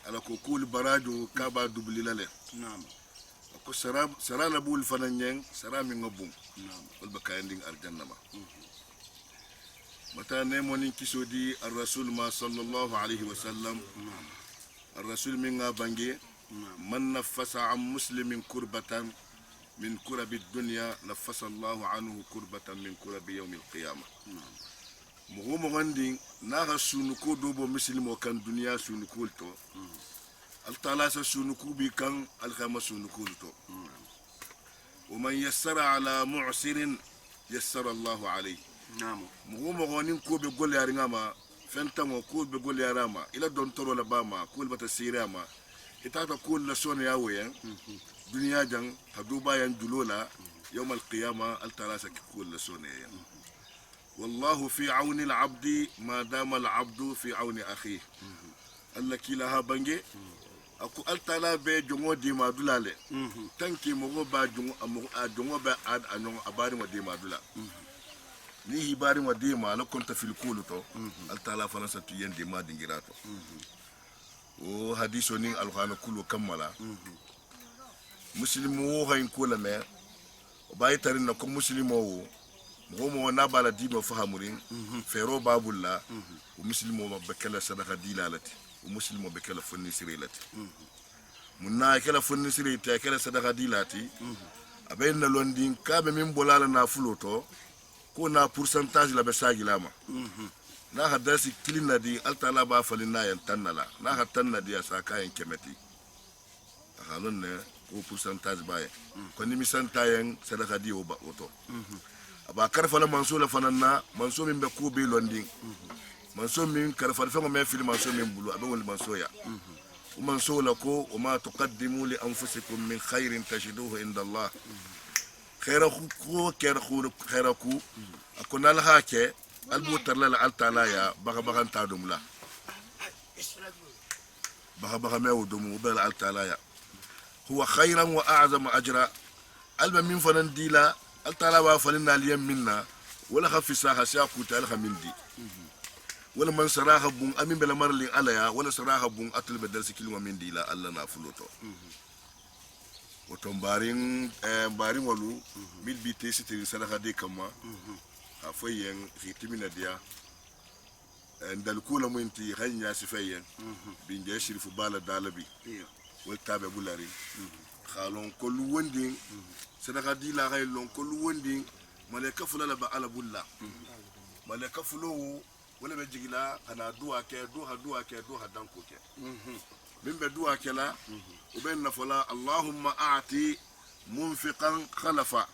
Speaker 6: على كوكول براجو كابا دوبلي لالي أكو سرا لبول فنانيين سرا من غبوم والبكاين دين أرجان نما متى نيمونين كيسو دي الرسول ما صلى الله عليه وسلم الرسول من غابانجي من نفس عن مسلم كربة من كرب الدنيا نفس الله عنه كربة من كرب يوم القيامة. مغو عندي ناغا سونكو دوبو مسلم وكان دنيا سونكو لتو التالاسة سونكو بي كان الخامة سونكو لتو ومن يسر على معسر يسر الله عليه.
Speaker 5: نعم.
Speaker 6: مغو عندي كو بيقول يا رنغاما فانتمو كو بيقول يا راما إلا دون ترو لباما كو بتسيراما إتاتا كل لسون ياوي دنيا جان هدوبا ينجلولا يوم القيامة التلاسة كل سنة. والله في عون العبد ما دام العبد في عون أخيه. الله كلها بنجي أكو التلا بي جمو دي ما دولالي تنكي مغو با جمو با عاد أنو أباري ودي ما دولا ni hibari wa dima la konta fil kuluto التلا فلسة تيين دي ما دنجراتو o hadiso ni alkhana kulu kammala muslimu wo hayin kula me bayi tarin na ko muslimo wo mo na bala dino fahamurin fero babulla o muslimo ma bakala sadaqa dilalati o muslimo bakala funni sirilati munna kala funni sirita kala sadaqa dilati abayna londin kabe min bolala na fuloto ko na pourcentage la be sagilama na hadasi kilina di altala ba falina yan tannala na hatanna di asaka yan kemeti halon ne ko pourcentage baye ko ni misanta yan sadaka di oba oto aba karfala mansula fananna manso min be ko be londin manso min karfala fa me fil manso min bulu abe wol manso ya manso la ko ma tuqaddimu li anfusikum min khairin tajiduhu inda Allah khairukum khairukum akuna la hake albutar la altala ya baga tadum la baga mew dum bel altala ya huwa khayran wa a'zama ajra alba min fanan dila altala wa falina liyam minna wala khafisa khasiaku tal khamindi wala man saraha bun amin bela marlin alaya wala saraha bun atul bedal sikilwa min dila alla na fuloto woto barin walu mil bi tesiti sadaka de kama afayen hitimina dia ndal kula munti hanya sifayen bin je shirifu bala dalabi wal tabe bulari khalon kollu wondi sadaka di la gay lon kollu wondi malaka fulala ba ala bulla malaka fulo wala be jigila ana duwa ke duha danko ke min be duwa ke la uben nafola allahumma aati munfiqan khalafa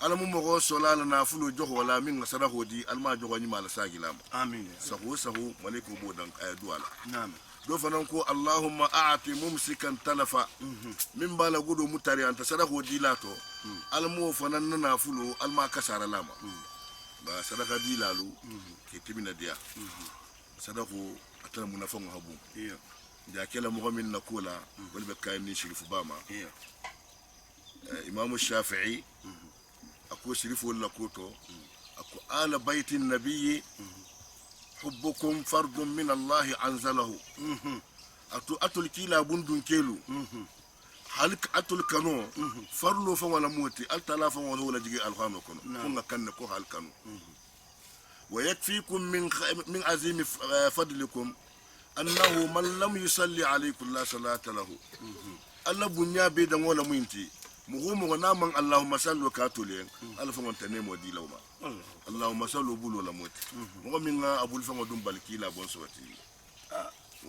Speaker 6: ala mu mogo solala na fulu jogo wala min ngasara hodi alma jogo ni mala sagilama
Speaker 5: amin
Speaker 6: sahu maliku bodan ay duwala
Speaker 5: na'am
Speaker 6: do fanan ko allahumma aati mumsikan talafa min bala gudu mutari anta sada hodi lato almo fanan na fulu alma kasara lama ba sadaka dilalu ke tibina dia sadako atala munafon habu da kala muhammin na kula wal be kayan ni shirifu bama imam shafi'i ako shirifu wala koto ako ala baitin nabiyyi hubbukum fardun min Allah anzalahu atul kila bundun kelu halik atul kano farlo fa wala moti al talafa wala jigi al khano kono kunga kanne ko hal kanu wa yakfikum min azim fadlikum annahu man lam yusalli alaykum la salata lahu alla bunya be dan wala muinti muhumu wa naman allahumma sallu katulen alfa wonta ne modi lawma allahumma sallu bulu la moti mo minga abul fa ngodum balkila bon soti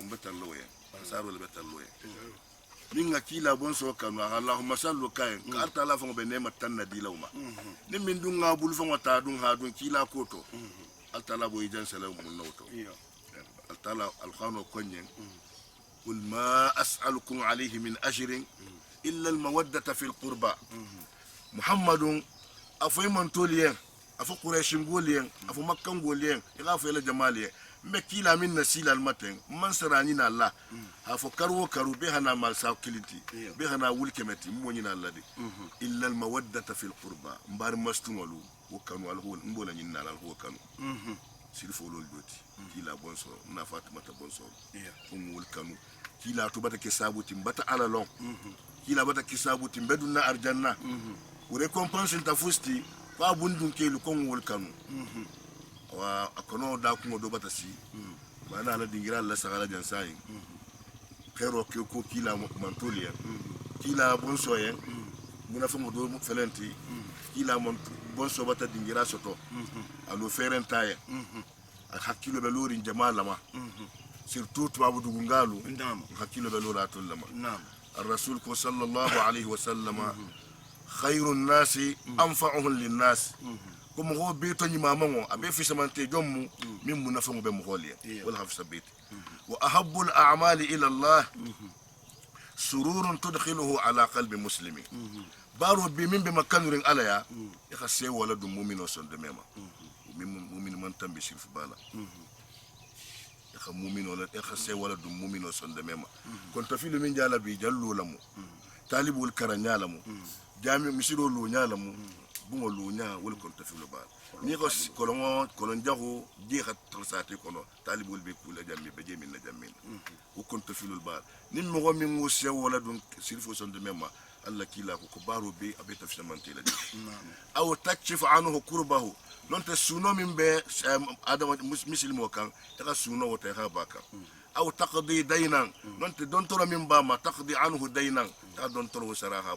Speaker 6: umbetal loye saru le betal loye minga kila bon so kanu allahumma sallu kay ka arta la fa be ne matanna di lawma ni min dunga abul fa ngota dun ha dun kila koto altala bo ijan salam mun nawto altala alkhano konyen قل ما أسألكم عليه من أجر إلا المودة في القربى محمد أفو من تولين أفو قريش نقولين أفو مكة نقولين يغافو إلى جمالين مكيلا من نسيل المتن من سرانين الله أفو كرو بيهنا مالساو كليتي بيهنا ولكمتي مونينا الله دي إلا المودة في القربى مبار مستمولو وكانوا الهول مبولا نينا الهول كانوا سيرفو لول دوتي كيلا بونسو نا فاطمه بونسو ام ولكانو كيلا تو بتا كسابوتي بتا على لون كيلا بتا كسابوتي بدنا ارجنا وريكومبانس انت فوستي فا بوندون كيلو كون ولكانو wa akono da kuma do bata si mana la dingira la sagala jansai kero ke ko kila mantolia kila bonso yen muna fa mo do felenti kila mon bonso bata dingira soto alo ferentaye ak hakilo be lori jamala ma surtout tubabu dugu ngalu hakilo be lori atul lama nam الرسول صلى الله عليه وسلم خير الناس انفعهم للناس كم هو بيتو ني مامو ابي في سمانتي جوم ميم منافمو بمخوليا ولا حفص بيت واحب الاعمال الى الله سرور تدخله على قلب مسلم بارو بمن بمكانورين عليا يخسي ولد مؤمن وسند ميما مؤمن من تنبي شرف بالا يخ مؤمن ولا يخسي ولد مؤمن وسند ميما كنت في من جالا بي جلو لمو طالب الكرنيا لمو جامع مسيرو لو نيالمو bungo lunya wol kon tafilo ba ni ko kolon jago di khat trasati kono talibul be kula jammi be jemin na jammin ko kon tafilo ba nin mo min mo se wala dun silfo son de mema alla kila ko baro be abe tafshamante la aw takshif anhu kurbahu non te suno min be adama muslimo kan ta suno wota ha baka aw taqdi daynan non te don toro min ba ma taqdi anhu daynan ta don toro saraha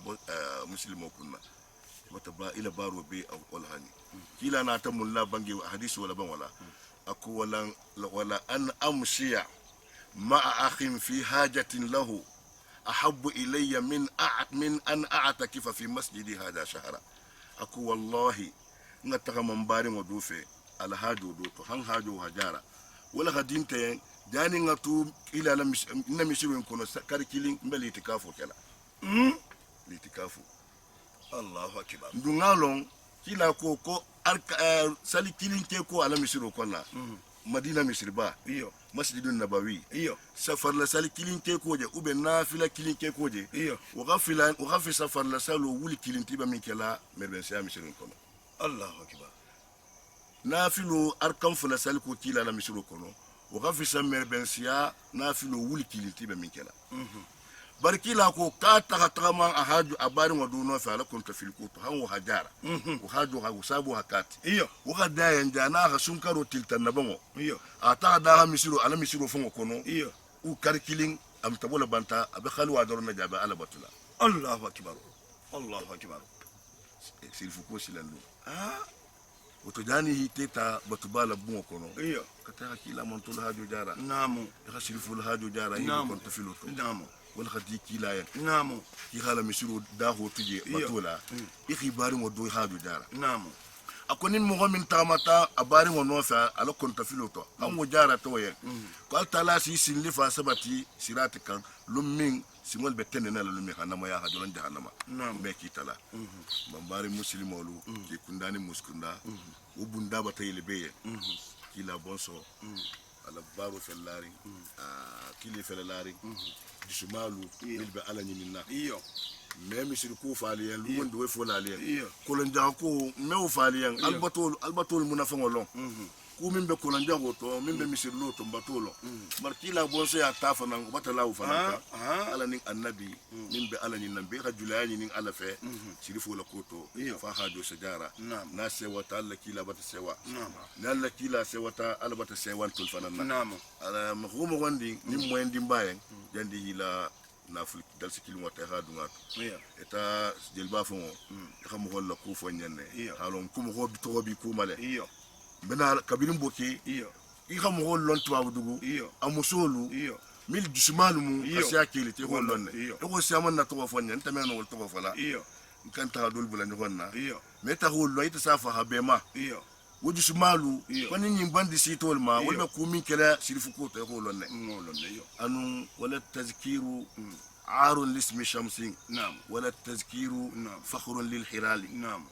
Speaker 6: muslimo kunna وتبا الى بارو بي او الهاني كلا ناتم الله بنجي حديث ولا بن ولا اكو ولا ان امشي مع اخ في حاجه له احب الي من ان اعتكف في مسجدي هذا شهرا اكو والله نتغى من باري ودوفه على هاجو دوتو هان هاجو هجارا ولا غدينته جاني نتو الى لم نمشي كونو كاركيلين ملي تكافو كلا لتكافو Allahu akbar dungalon kila ko sali kilin ke ko ala misiro konna madina misriba iyo masjidun nabawi iyo safar la sali kilin ke ko je ube nafila kilin ke ko je iyo wa ghafi safar la salu wuli kilin tiba min kala merben sa misirun kono Allahu akbar nafilu arkam fula sali ko kila la misiro kono wa ghafi sa merben sa nafilu wuli kilin tiba min kala barkila ko ka taga man ahaju abari waduno fa la kunta fil kutu han wa hajara wa haju ha usabu hakati iyo wa da yanja na ha sunkaro tiltan nabango iyo ata da ha misiru ala misiru fongo kono iyo u karkilin am tabola banta abe khalwa dorna jaba ala batula Allahu akbar silfu ko silandu وتجاني هي تيتا بتبالا بمو كونو ايوه كتا كيلا مونتول هاجو جارا نامو يخسرفو الهاجو جارا يي كنت فيلوتو نامو ولا خدي كيلا نامو كي خالا مسيرو داهو تجي بتولا يخي باري ودو هاجو جارا نامو akoni mo min tamata abari mo nofa ala konta filoto am jara to yen ko tala si sinli fa sabati sirati kan lummin simol be tenena la lummi hanama ya hajolon jahannama be ki tala bambari muslimolu ki kundani muskunda ubunda batayele be kila bonso ala baro fellari kili felari disumalu milbe ala nyinna
Speaker 5: iyo
Speaker 6: même sur ko faliyan lu wonde we folaliyan kolon janko mew faliyan albatol munafangolon ku min be kolon jango to min be misir lo to batolo markila bonso ya tafa nan batala u fanaka ala nin annabi min be ala nin be ka julayani nin ala fe sirifo la koto fa hajo sajara na sewa ta alla kila bata sewa na alla kila sewa ta ala bata sewa tul fanana ala mahuma wandi nim moyendi mbayen jandi hila naful dal sikil wata ha dunga eta jelba fon xam mo la ku fo ñenne halon ku mo to bi ku male bena kabirin boke i xam mo lon tuwa dugu amusolu mil jusmalu mu asiya kili te ko lonne e ko siaman na to fo ñen tamé no to fo la kan ta dul bula ñu wonna me ta ho lo ita safa ha bema woju sumalu wani ñi bandi sitol ma wala ku min kala sirifu ko te ko lonne anu wala tazkiru عار لاسم شمس
Speaker 5: نعم
Speaker 6: ولا التذكير
Speaker 5: نعم
Speaker 6: فخر للحلال
Speaker 5: نعم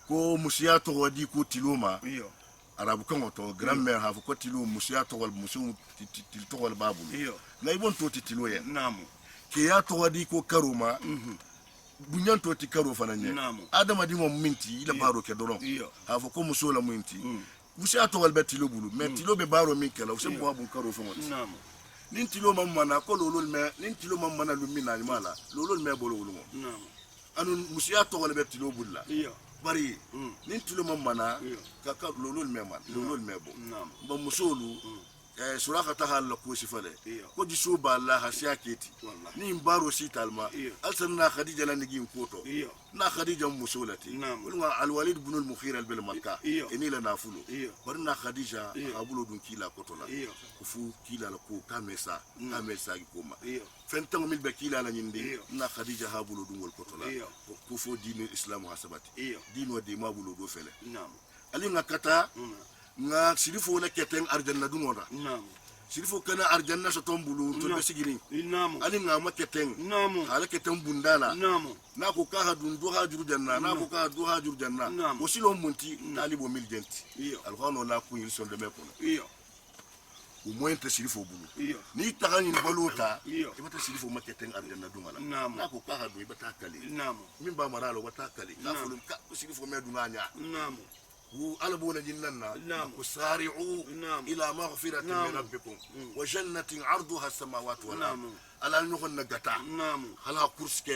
Speaker 6: كو مسياتو ودي كو تلوما
Speaker 5: ايوه
Speaker 6: arabu kan to grammaire ha ko tilu musiato wal musu tilto wal babu
Speaker 5: ايوه
Speaker 6: na ibon to tilo ye
Speaker 5: نعم
Speaker 6: ke ya to wadi ko karuma bunyan to ti karo fananye adama di mo minti ila baro ke doron ha fo ko muso la minti musiato wal betilo bulu mais tilo be baro min kala usem bo abun karo fo ngoti
Speaker 5: نعم
Speaker 6: nin tilo mamana ko lolol me nin tilo mamana lumina ni mala lolol me bolo wulumo anu musiato wal betilo bulla bari nin tilo mamana ka lolol me man lolol me bo ba musolu suraka ta hal ko sifale ko di suba la hasiya keti ni baro sitalma alsanna khadija la nigi koto na khadija musulati wala al walid ibn al mukhir al bil makkah eni la nafulu barna khadija abulo dun kila koto la ko fu kila la ko kamesa gi koma fentango mil be kila la nyinde na khadija habulo dun wol koto la ko fo dinu islam hasabati dinu de mabulo do fele ali ngakata nga sirifo na keteng arjanna dunora sirifo kana arjanna so tombulu to be sigiri ali nga ma keteng ala keteng bundala na ko ka ha dun do ha juru janna na ko ka do ha juru janna o silo munti talibo mil jenti alkhano na ku yil sonde me ko o moyente sirifo bulu ni tagani balota ibata sirifo ma keteng arjanna dunala na ko ka ha do ibata kali min ba maralo wata kali na fulum ka sirifo me dunanya وقلبوا لجننا وسارعوا إلى مغفرة من ربكم وجنة عرضها السماوات والأرض على نغن نغتا على كرسك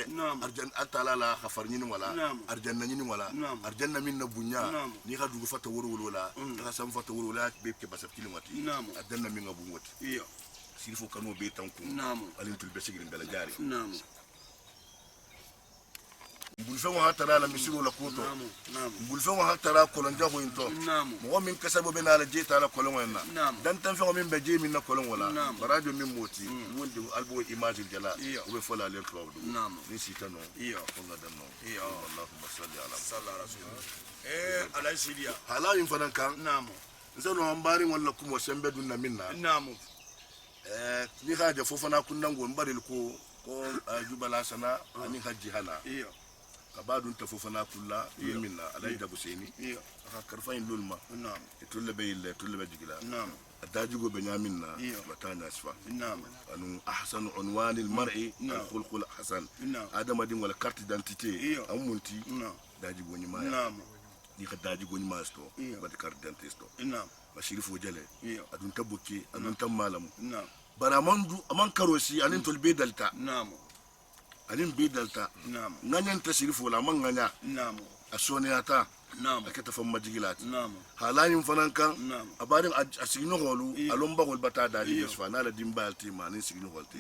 Speaker 6: أرجن أتلا لا خفرنين ولا أرجننين ولا أرجن من نبنيا نيغا دوغ فتور ولا غسم فتور ولا بيبك بس كلمتي أرجن من أبوت سيرفو كانوا بيتانكم ألين تلبسيغين بلا جاري bulfewa hatara la misiru la kuto bulfewa hatara kolon jago into mo min kasabo be na la jeta la kolon wena dan tan fe min be je min na kolon wala barajo min moti wondi albo image jala o be fola le cloud ni sitano on da no allahumma salli ala sallallahu rasul ala sidia hala yin fanan kan nzano ambari wala kumo sembe dun na minna ni haja fofana kunango mbaril ko jubala sana ani haji hala kabadun tafofana kulla minna alay dabu seni aka karfain lulma tulle bayille tulle bajigila adajugo be nyaminna batana asfa anu ahsanu unwan al mar'i khulqul hasan adama din wala carte d'identité amunti dajugo ni maya ni dajugo ni masto bad carte d'identité sto bashirifo jale adun tabuki adun tamalam baramandu aman karosi anin tolbe dalta anin bidalta nganyan tasirifo la man nganya asoniyata akata fam majigilat halayin fanankan abarin asigino holu alon bagol bata dali yesfa na la dimbalti manin sigino holti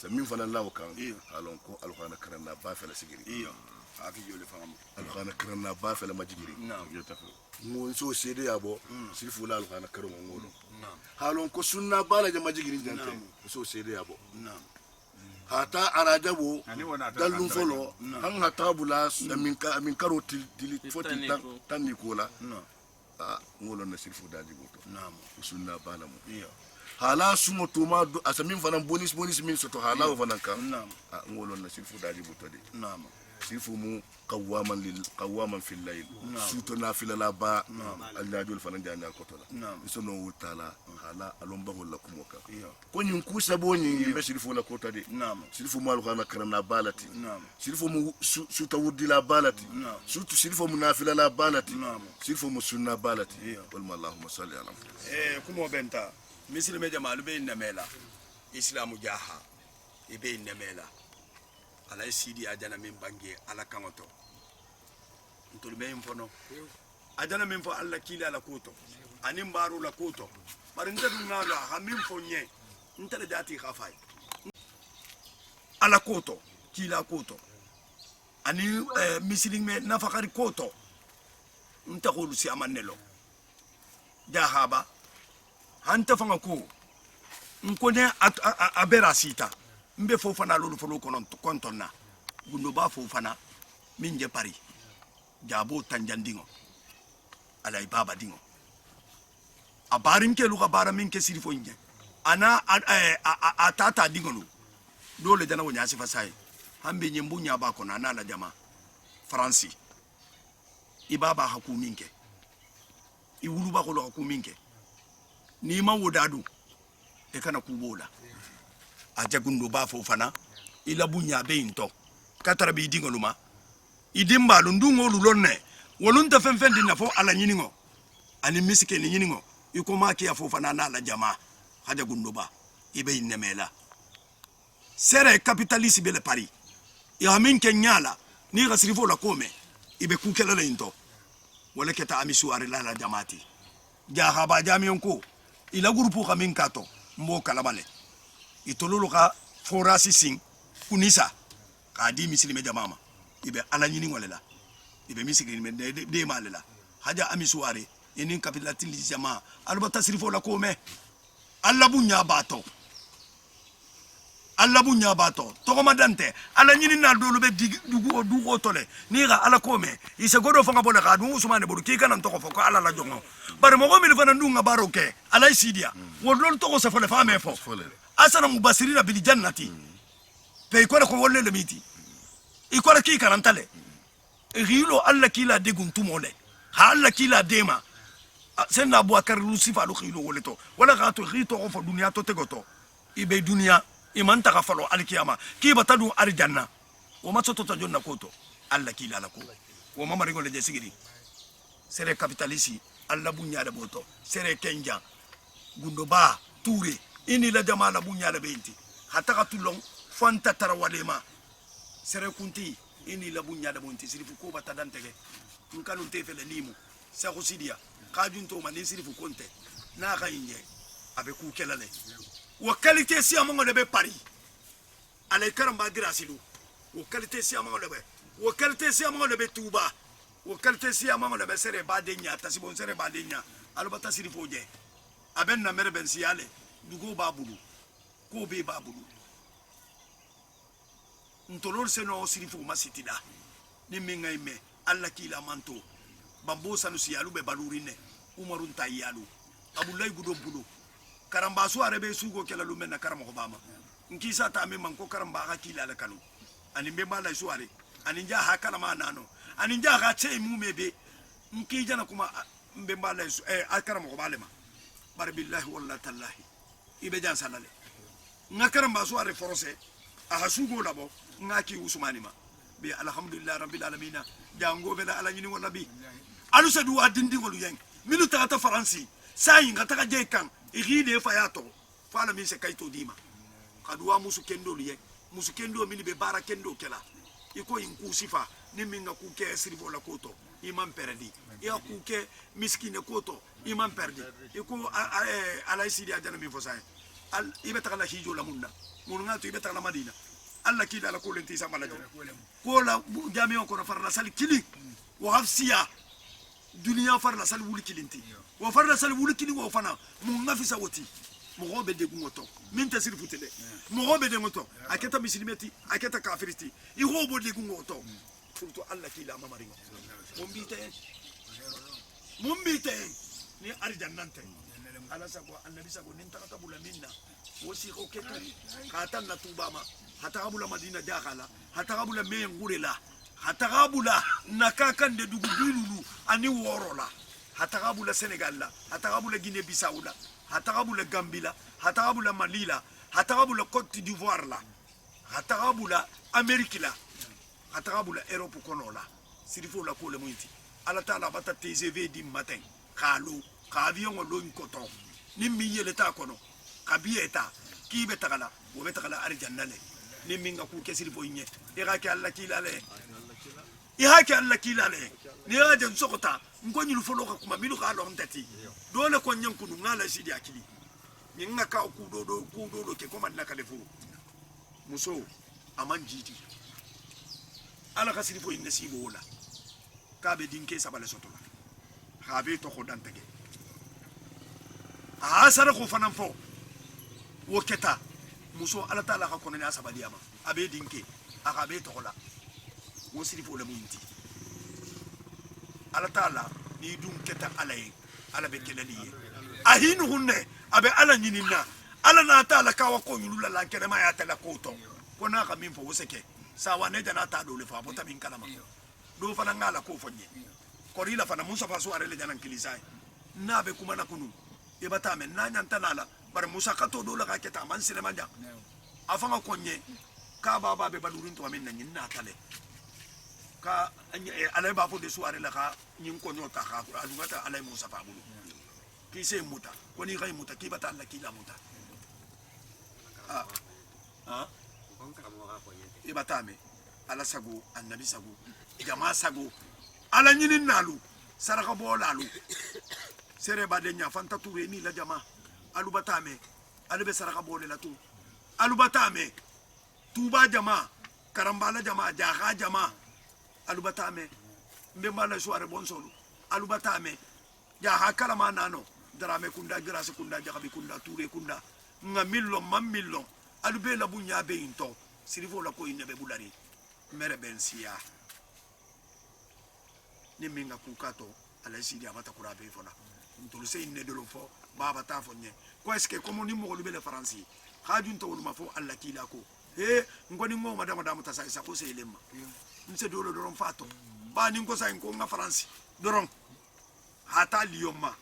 Speaker 6: samin fanan lawo kan alon ko alkhana karanna ba fela sigiri aki yole fam alkhana karanna ba fela majigiri mo so sede yabo sirifo la alkhana karanna ngolo halon ko sunna bala je majigiri jante so sede yabo hata arajabo dalun folo han hata bula min karo til foti tan nikola ngolo na sirfu daji goto sunna balamu hala sumo to ma asamin fanan bonus min soto hala o fanan kan ngolo na sirfu daji goto de sirifo mu qawaman fil layl suto nafila la ba Allah jol fanan janya ko tola so no wutala hala alon bagol la kumoka ko nyun ku sabo nyi be sirifo la kota de sirifo mu alqana karana balati sirifo mu suta wuddi la balati sutu sirifo mu nafila la balati sirifo mu sunna balati wal allahumma salli ala
Speaker 5: kumo benta misilme jamaalu be namela islamu jaha ibe namela ala sidi ajana min bange ala kangoto ntol be imfono ajana min fo alla kila la kuto anim baru la kuto bar nta dum ngalo ha min fo nye nta dati khafai ala kuto kila kuto ani misilin me nafakari kuto nta khulu si amanelo jahaba hanta fanga ko nkone abera sita mbe fo fana lolu folo konon kontonna gundo ba fo fana minje pari jabo tanjandingo ala ibaba dingo abarin ke luga bara min ke sirifo nje ana atata dingo lu dole jana wonya sifa sai hambe nyembunya ba kona na la jama franci ibaba hakuminke iwulu ba ko lo hakuminke ni ma wodadu e kana kubola aja gundo ba fo fana ila bunya be into katara bi dingo luma idimba lundungo lulonne wolunta fenfen dinna fo ala nyiningo ani misike ni nyiningo iko ma ki afo fana na la jama haja gundo ba ibe innemela sere capitaliste be le pari ya min kenyala ni gasrifo la kome ibe kukela la into wala keta amisu ari la jamati jahaba jamion ko ila grupu kamin kato mbo kalabale itololo ka forasi sing kunisa ka di misilime jamama ibe ala nyini ngolela ibe misilime de malela haja amisuare inin kapilatil jama alba tasrifo la kome alla bunya bato to komadante ala nyini na dolo be dugu tole ni ga ala kome ise godo fanga bola ka du usmane bodu ki kana to ko foko ala la jongo bare mo gomi fana ndunga baroke ala isidia wodol to ko se fole fame fo asana mubasirina bil jannati pe ko ko wolle le miti ikola ki karantale rilo alla kila de guntumole ha alla kila dema senna abubakar lusifa lu khilo woleto wala gato khito ko fo dunya to tegoto ibe dunya iman ta gafalo alkiyama ki batadu arjanna o ma soto tajonna koto alla kila la ko o ma maringo le jesigiri sere capitalisi alla bunya da boto sere kenja gundo ba toure ini la jamala bunya da benti hatta katulong fanta tarawalema sere kunti ini la bunya da bonti sirifu ko batadantege nkanu tefele limu sa khosidia kajunto mani sirifu konte na ga inye abe ku kelale wa qualité si amongo de be Paris ale karamba grasilu wa qualité si amongo de be wa qualité si amongo de be Touba wa qualité si amongo de be sere badenya tasibon sere badenya alobata sirifu je aben na mere ben siale dugo babulu ko be babulu ntolol seno sirifu masitida ni minga ime alla kila manto bambo sanusi yalu be balurine umarun tayalu abulay gudo bulo karamba su arebe sugo kala lumen na karama obama nkisa ta me manko karamba ga kila la kanu ani be mala su are ani ja ha kala ma nano ani ja ga che mu mebe nki jana kuma be mala su akarama obale ma bar billahi wallahi tallahi ibe jan salale ngakaramba su are forcé aha sugo labo ngaki usmani ma bi alhamdulillah rabbil alamin jango bela ala nyini wala bi alu sadu adindi ngolu yeng minuta ta faransi sai ngata je kan igide fayato fala mi se kayto dima kadwa musu kendo liye musu kendo mini be bara kendo kela iko inku sifa ni minga ku ke sirvo la koto imam perdi ya ku ke miskine koto imam perdi iko ala sidi adana mi fosay al ibeta la hijo la munna munna to ibeta la madina alla kida la kolenti sama la ko la jami on ko farla sal kili wa hafsiya dunia farla sal wuli kilinti wa farla sal wuli kili wa fana mu ngafisa woti mo gobe de gumoto min tasir futele mo gobe de moto aketa muslimeti aketa kafiriti I gobo de gumoto furto alla kila mamari mumbite ni arjannante ala sabo annabi sabo nin takata bula minna wosi ko keto katan na tubama hata kabula madina dakhala hata kabula me ngurela hatagabula nakakande dugu bilulu ani worola hatagabula Senegal la hatagabula Guinée Bissau la hatagabula Gambie la hatagabula Mali la hatagabula Côte d'Ivoire la hatagabula Amérique la hatagabula Europe kono la sirifo la ko le muinti ala taala bata TGV di matin khalo ka avion lo nkoto nimmi yele ta kono ka bieta ki betagala wo betagala arjanna le nimmi ngaku ke sirifo nye ira ke alla kilale ihake alla kilale ni aje nsokota ngoni lu folo ka kuma milu ka lo ntati dole ko nyankunu ngala sidi akili ni ngaka ku do ke ko man nakale fu muso amanjiti ala ka sirifo inne sibo wala kabe dinke sabale sotola habe to ko dantege asara ko fanan fo woketa muso ala taala ka kono ni asabali ama abe dinke akabe to kola wo sirifo le munti ala taala ni dum keta alay ala be kelaliye ahinu hunne abe ala nyinina ala na taala ka wa ko nyulula la kene ma ya tala ko to kona ka min fo woseke sawa ne jana ta do le fa bota min kalama do fana ngala ko fonye korila fana musa fa so arele janan kilisai nabe kuma na kunu e bata men na nyanta nala bar musa ka to do la ka keta man sile manja afanga konye ka baba be balurin to men nan na tale ka alay ba fo de so arele ka nyin ko nyota ka ko alungata alay musa fa bulu ki se muta koni kay muta ki bata alla ki la muta e bata me ala sago annabi sago jama sago ala nyinin nalu saraka bolalu sere ba de nya fanta touré ni la jama alu batame alu be saraka bolé la tu alu batame tuba jama karambala jama jaha jama alu batame mbemala soare bonsolu alu batame jaha kalama nano darame kunda grâce kunda jakabi kunda touré kunda nga millo mamillo alu be la bunya be into sirifo la ko inebe bulari mere bensia ni minga kukato ala sidi abata kurabe fona ntolu se inne de lo fo baba ta fonye ko est ce que comme ni mo lu bele faransi khadun to ma fo alla kila ko ngoni mo madama damu ta sai sa ko se lemma nse dolo doron fato ba ni ko sai ko nga faransi doron hata liyoma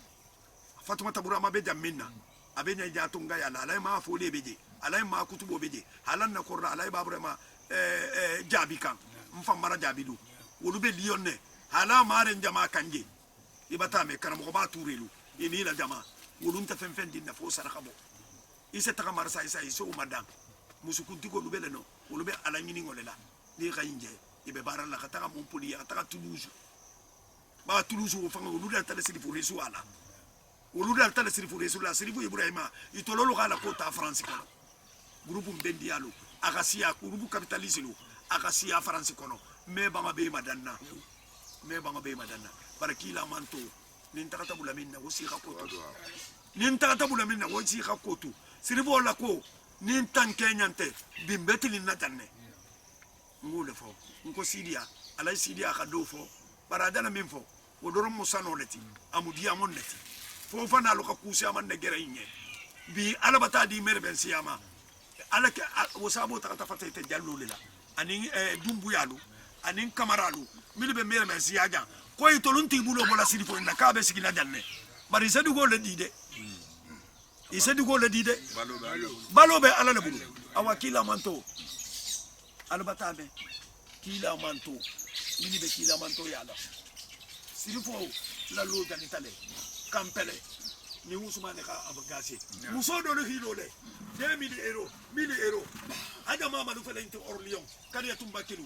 Speaker 5: fatuma tabura ma be jamminna abenya ja tunga ya la ma fo le beje alay ma kutubo beje halan na korra alay babure ma jabi kan mfam mara jabidu wolu be liyonne hala mare jama kanje ibata me kana mo ba turelu ini la jama wolum ta fen dinna fo saraka bo ise ta kamar sai so madam musukunti ko lubele no wolube ala nyini ngolela ni kayinje ibe baral la kata mo poli ya ta Toulouse ba Toulouse wo fanga wolu dal ta siri pour resu ala wolu dal ta siri pour resu la siri bu Ibrahima itololo kala ko ta France kono groupe mbendialo akasia groupe capitaliste lo akasia France kono me banga be madanna barakila manto nin takata bula minna wosi khakoto nin takata bula minna wosi khakoto siribo la ko nin tanke nyante bimbetili na tanne ngule fo nko sidia alay sidia khado fo baradana min fo wodoro musano leti amudia mon leti fo fana lo ka kusi amande gereyne bi alabata di merben siyama alake wosabo takata fatete jallo lela ani dumbu yalu anin kamaralu milibe mere men siyaja ko itolunti bulo bola sirifo na kabe sigila janne bari sadu go le dide isadu go le dide balobe ala le bulu awakila manto albatabe kila manto milibe kila manto yala sirifo la lo janitale kampele ni usmane ka abagasi muso do le hilole 1000 euro haja mama do fele into Orléans kadi yatumba kilu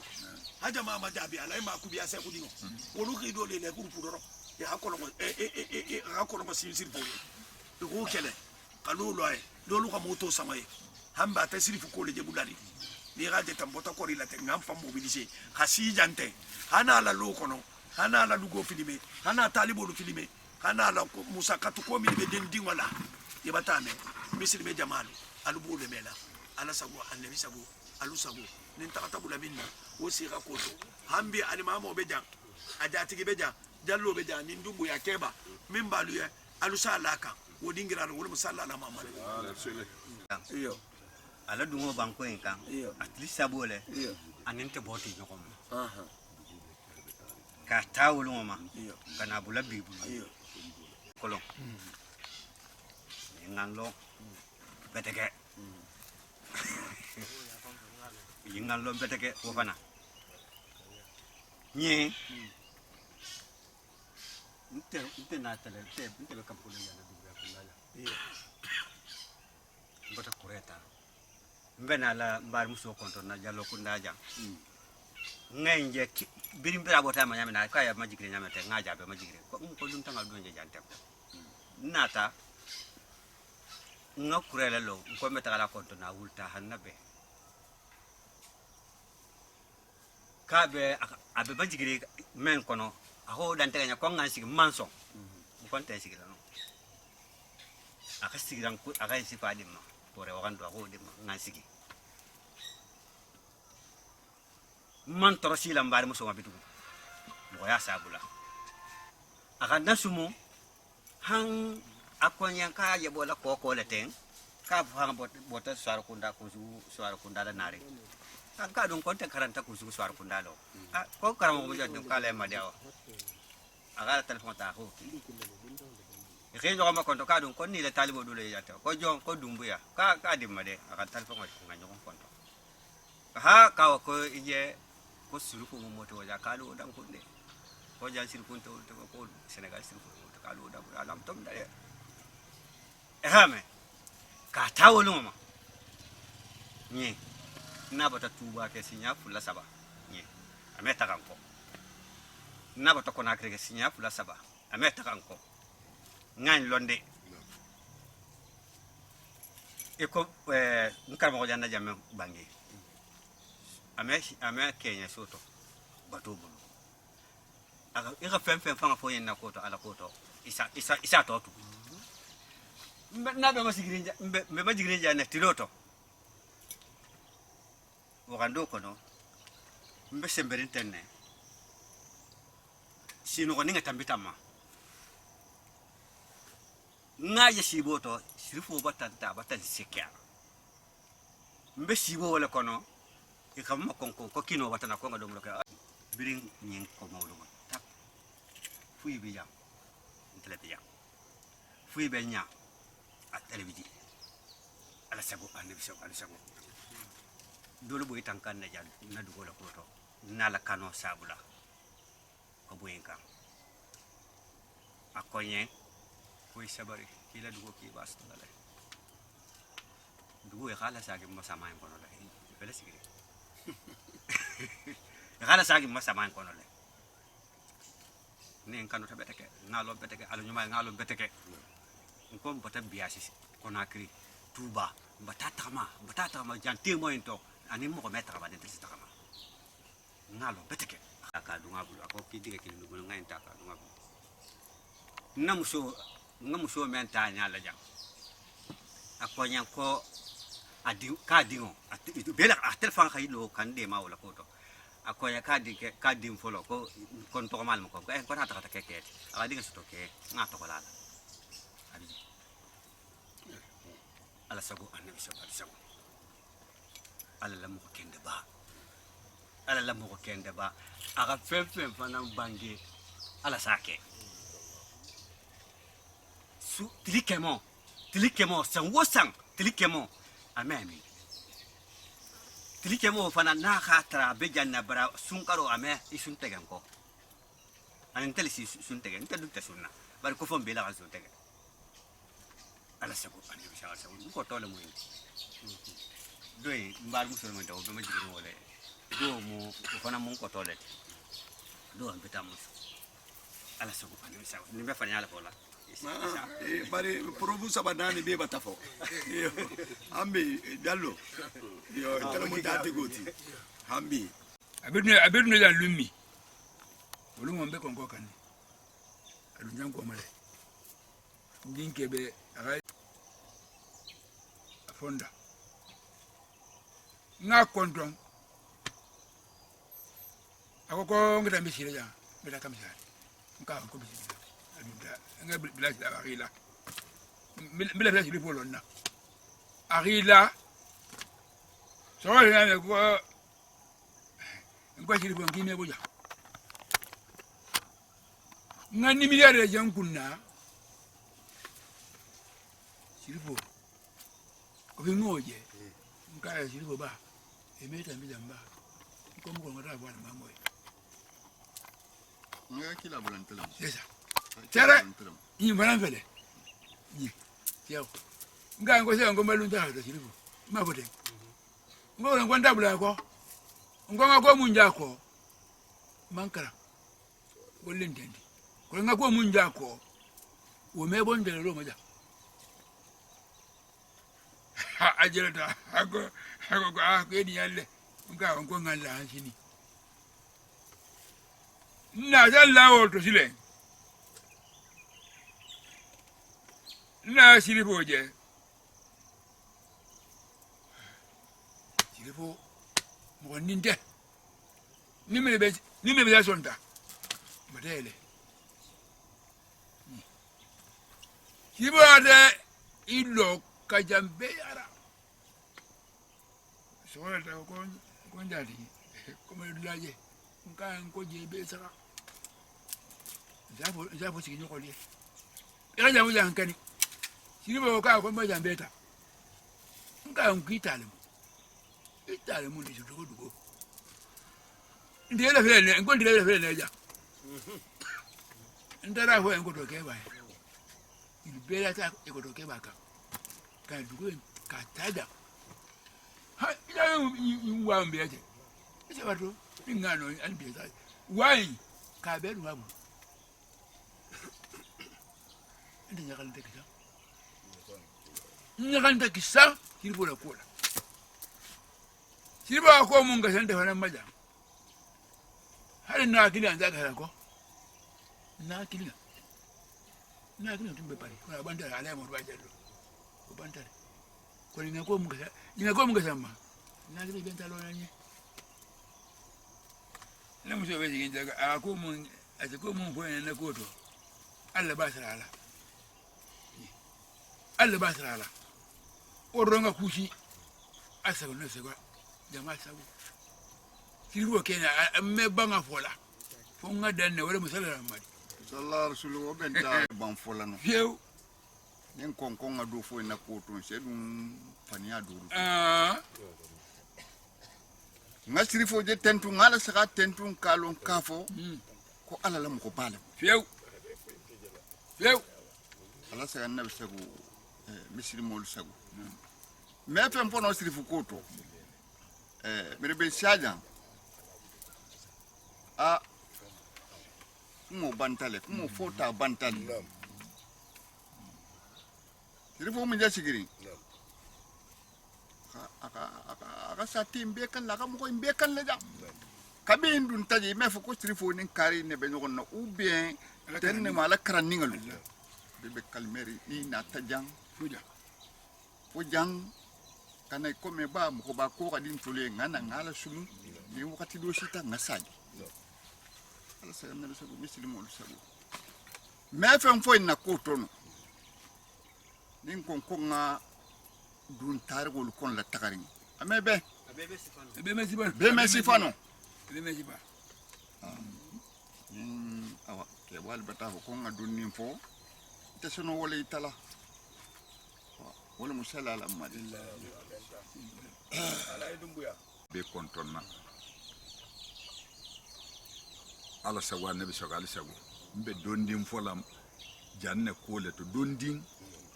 Speaker 5: haja mama jabi ala ma kubiya se ko dino wolu ki do le groupe doro e hakolo hakolo ma sir bo do ko kele kalu loy do lu ka moto samaye hamba ta sirifu ko le jebulari ni raje tambota ko rilate ngam fam mobiliser khasi jante hana la lo kono hana la lugo filime hana talibo lu filime hana la musa katu ko mi be den dingola e batane misri be jamal alubu le mela ala sago annabi sago alu sago nin takata bula minna wosi ka koto hambi alimamo beja ajatigi beja jallo beja nin dumbu ya keba min balu ya alu salaka wodingira wala musalla la mamale
Speaker 2: iyo ala dungo banko en kan at least sabole anin te boti nyokom ka tawulu ma kana bula bibu kolon ngalo beteke ngalo beteke o bana ni nte na tele nte be kampulu ya na bibu ya bota kureta mbena la mbar muso konto na jallo kundaja ngenje birimbira bota ma nyamena ka ya majigre nyamete ngaja be majigre ko dum tanga donje jante nata ngakurele lo ko meta la konto na wulta hannabe kabe abe majigre men kono aho dan tega ko ngansi manson ko nte sigira no aka sigiran ko aka sifadi ma pore wakando aho de ngansi man torosi la mbari muso mabitu mo ya sabula aka nasumu han akonya ka ye bola ko le ten ka fa bota swar kunda ko swar kunda da nare ka don konte karanta ko swar kunda lo ko karamo mo jodde kala ma dawo aka telefon ta ko e jo ma konto ka don kon ni le talibo dole yata ko jon ko dumbuya ka dimade aka telefon ko nganyo konto ha ka ko ije ko suru ko mo to ja kalu dan kunde ko ja sir kun to ko Senegal sir ko to kalu dan alam tom dare ehame ka tawulu ma ni na bata tuba ke sinya fulla saba ni ameta kanko na bata ko na krege sinya fulla saba ameta kanko ngani londe e ko nkar mo janna jamme bangi ame Kenya soto bato bulu aga ira fem fanga fo yen na koto ala koto isa totu na be masigrinja be majigrinja na tiloto wakando kono mbe semberin tenne sino ko ninga tambitama ngaje siboto sirfo batanta batan sekya mbe sibo wala kono ikam ko kino watana ko ngado mo ka biring nyin ko mawlo tak fuyi bi jam television fuyi be nya at television ala sago annabi sago ala sago dole boy tankan na jall na dugo la koto na la kano sabula ko boyenka akonye koy sabari kila dugo ki bas dale dugo e khala sagi mo samay ko no la bele sigiri gala sagi masaman kono le nen kanu tabeteke ngalo beteke alu nyuma ngalo beteke ko mbata biasi konakri tuba batata ma janti mo into ani mo ko metra ba den tsi takama ngalo beteke aka dunga bulu ako kidige kili bulu ngain taka dunga bulu namuso menta nyala jang akonya ko adi kadingo itu bela telefon khaylo kan de ma wala koto akoya kadim folo ko kon to mal ko ko ta ta keke ala diga stoke ngato ko lala abi ala sago annabi sallallahu alaihi wasallam ala lamu ko kende ba aga fem fana bangi ala sake su tilikemo san wosan tilikemo amemi tilikemo fana na khatra be janna bara sunkaro ame isun tegen ko anin telisi sun tegen ta dutta sunna bar ko fon be la sun tegen ala sabu ani bi sha sabu ko tole mo indi doy mbar musulman taw be ma jigen wala do mo fana mun ko tole do am betamu ala sabu ani bi sha ni be fana ala ko la
Speaker 5: bari probu sabanani be batafo yo ambi dallo yo tele dati goti ambi
Speaker 4: abedno ya lumi olumo mbe konko kan adu nyanko male ndinke be aga fonda nga konton akoko ngata mbisire ja bela kamisa nka ko bisire nga bila la arila bila bila jili polo na arila so ya ko ngwa jili polo ngime boja ngani miliyar jan kunna sirifo ko fi ngoje nka sirifo ba emeta mbijamba ko mo ko ngata bwana mamoy
Speaker 8: nga kila bulantelam
Speaker 4: yesa tere ni balan fele ni yow nga ngo se ngo malun ta do sirifo ma fote ngo ran gwanda bula ko ngo nga ko munja ko mankara gollen tendi ko nga ko munja ko wo me bon de lo maja ajelata ako ko ni yalle nga ko ngalla hansini na jalla wo to sile na sirifo je sirifo mo ninde ni me be sonta madele sirifo de ilo kajambe ara sola ta ko ndali ko me dulaje nka ko je be sara zafo sigi nyoko le ira jamu jankani sirifo ka ko ma jambeta nka itale mu ndi dugo ndela fele ngo ndela fele ja ndara ho ngo to keba ilibela ta ngo to keba ka dugo ka tada ha ila wa mbeje ise wato ngano anbeza wai ka be ngabu ndi nyakal kisa sirifo la kola sirifo ko mun ga sanda wannan maja har na kili an zaka ko na kili tumbe pare ko banda ala mo ba jallo ko banda ko ni ko mun ga sama na kili benta lo nanye na mu so be jigin daga ko mun ko na koto Allah ba sirala oronga kushi asago no sego jama sago sirwo kenya me banga fola fonga danne wala musalla madi
Speaker 8: sallallahu alaihi wa benta ban fola no
Speaker 4: fieu
Speaker 8: nen konkonga do fo na koto sedum fania duru nga sirifo je tentu ngala saka tentu kalon kafo ko ala lam ko bala
Speaker 4: fieu
Speaker 8: ala saka nabi sago misilimolu sago mais fen fono sirifu koto mere be shajan a mo bantale mo fota bantale sirifu mu jasigiri aka sati mbe kan la kam ko mbe kan la jam kabe ndun taji me fo ko sirifu nin kari ne be ngon na ou bien ten ne mala kran ningalu be kalmeri ni na tajang fo jang kana ko me ba mo ko ba ko kadin tole ngana ngala sumu ni wakati do sita ngasaji ala sa na so muslimo lu sabu me fen fo na ko tono nin kon ko nga dun targol kon la takarin amebe be mesifano awa ke wal bata ko nga dun nin fo te sono wala itala wala musalla al amadi
Speaker 3: ala idumbuya be kontonna ala sawa nabi sallallahu alaihi wasallam mbe dondin folam janne kole to dondin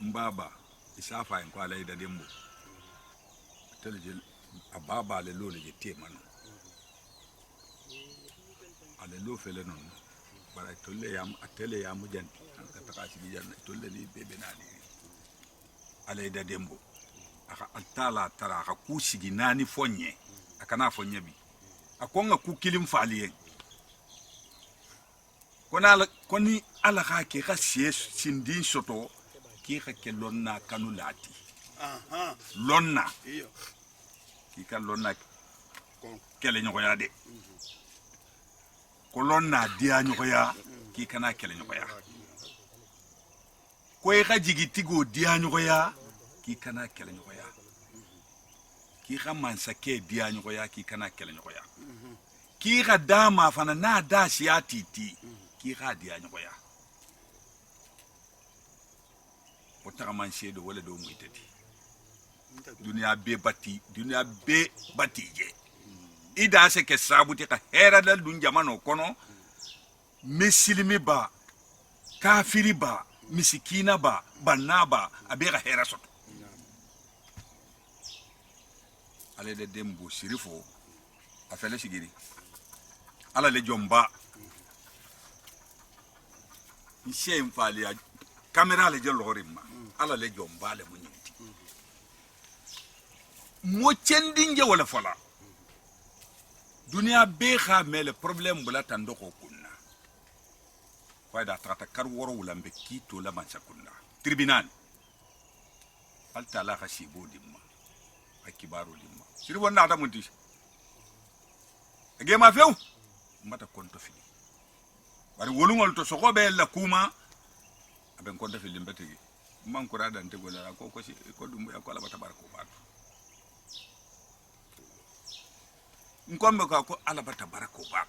Speaker 3: mbaba isafa en ko ala ida dembo telejel ababa le lole je temano ala lo fele non bara tolle yam atele yam janti ka takasi bi janne tolle li bebe nani ala ida dembo aka altala tara aka kusigi nani fonye aka na fonye bi akonga ku kilim faliyen koni ala ka ke ka sies sindin soto ki ka ke lonna kanu lati lonna iyo ki ka lonna kele nyoko ya de ko lonna dia nyoko ya ki kana kele nyoko ya ko e ka jigitigo dia nyoko ya ki kana kele nyoko ya ki ka mansa ke dia nyoko ya ki kana kele nyoko ya ki ka dama fana na da shi ya titi ki ka dia nyoko ya o tagaman seedo wala do mu itati duniya be batti je ida se ke sabuti ka hera dal dun jamano kono misilimi ba kafiri ba misikina ba banna ba abe ka hera soto ale de dembo sirifo afele sigiri ala le jomba nse mfali ya kamera le jelo horimma ala le jomba le munyinti mo cendinje wala fala duniya be kha mele problem bula tando ko kunna fayda tata kar woro wulambe kito la mansa kunna tribunal alta la khashibo dimma akibaru dimma siri wonna ta munti age ma few mata konto fili bari wolungol to soko be la kuma aben konto fili mbetegi man ko radan te gola ko si ko dum ya ko ala tabaraka ba nkombe ko ala tabaraka ba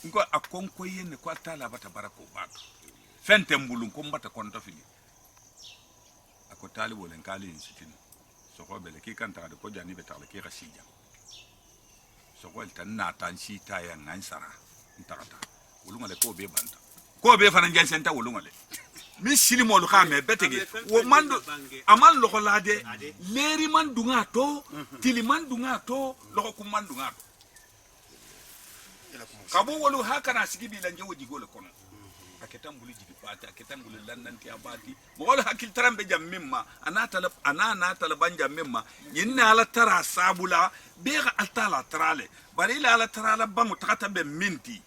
Speaker 3: ngo akon ko yenne ko tala tabaraka ba fente mbulun ko mbata konto fili ako tali wolen kali sitin soko be le ki kan ta ko jani be ta le ki khasija soko el tan na tan si ta ya nan sara ntarata wolungale ko be banta ko be fana ngel senta wolungale mi silimo lu khame betege wo mando amal lo ko lade leri man dunga to tili man dunga to lo ko man dunga to kabo wolu hakana sigibi la njewo jigole kono aketan bulu jigi fati aketan bulu landan ti abati mo wala hakil tarambe jam mimma ana talban jam mimma yinna ala tara sabula be ga altala trale bari la ala trala ba mutakata be minti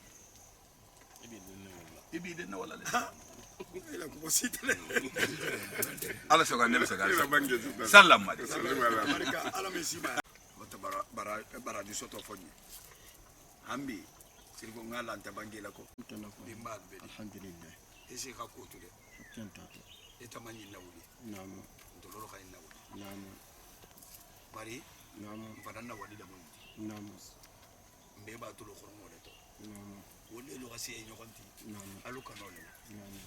Speaker 3: ibi de na wala le
Speaker 5: ila ko sitale
Speaker 3: ala soga nebe soga sallam mari
Speaker 5: barka ala mesima bara di soto fonni hambi sirgo ngala anta bangela ko dimbal be
Speaker 2: alhamdulillah
Speaker 5: ese ka ko tude
Speaker 2: tantato
Speaker 5: etamanyi nawuli
Speaker 2: namu
Speaker 5: ndoloro kay nawuli
Speaker 2: namu
Speaker 5: bari
Speaker 2: namu
Speaker 5: fadanna wadi da mun
Speaker 2: namu
Speaker 5: mbe ba tulo khormo le to
Speaker 2: namu
Speaker 5: wolle lo gasi e nyokonti
Speaker 2: namu
Speaker 5: alu kanole
Speaker 2: namu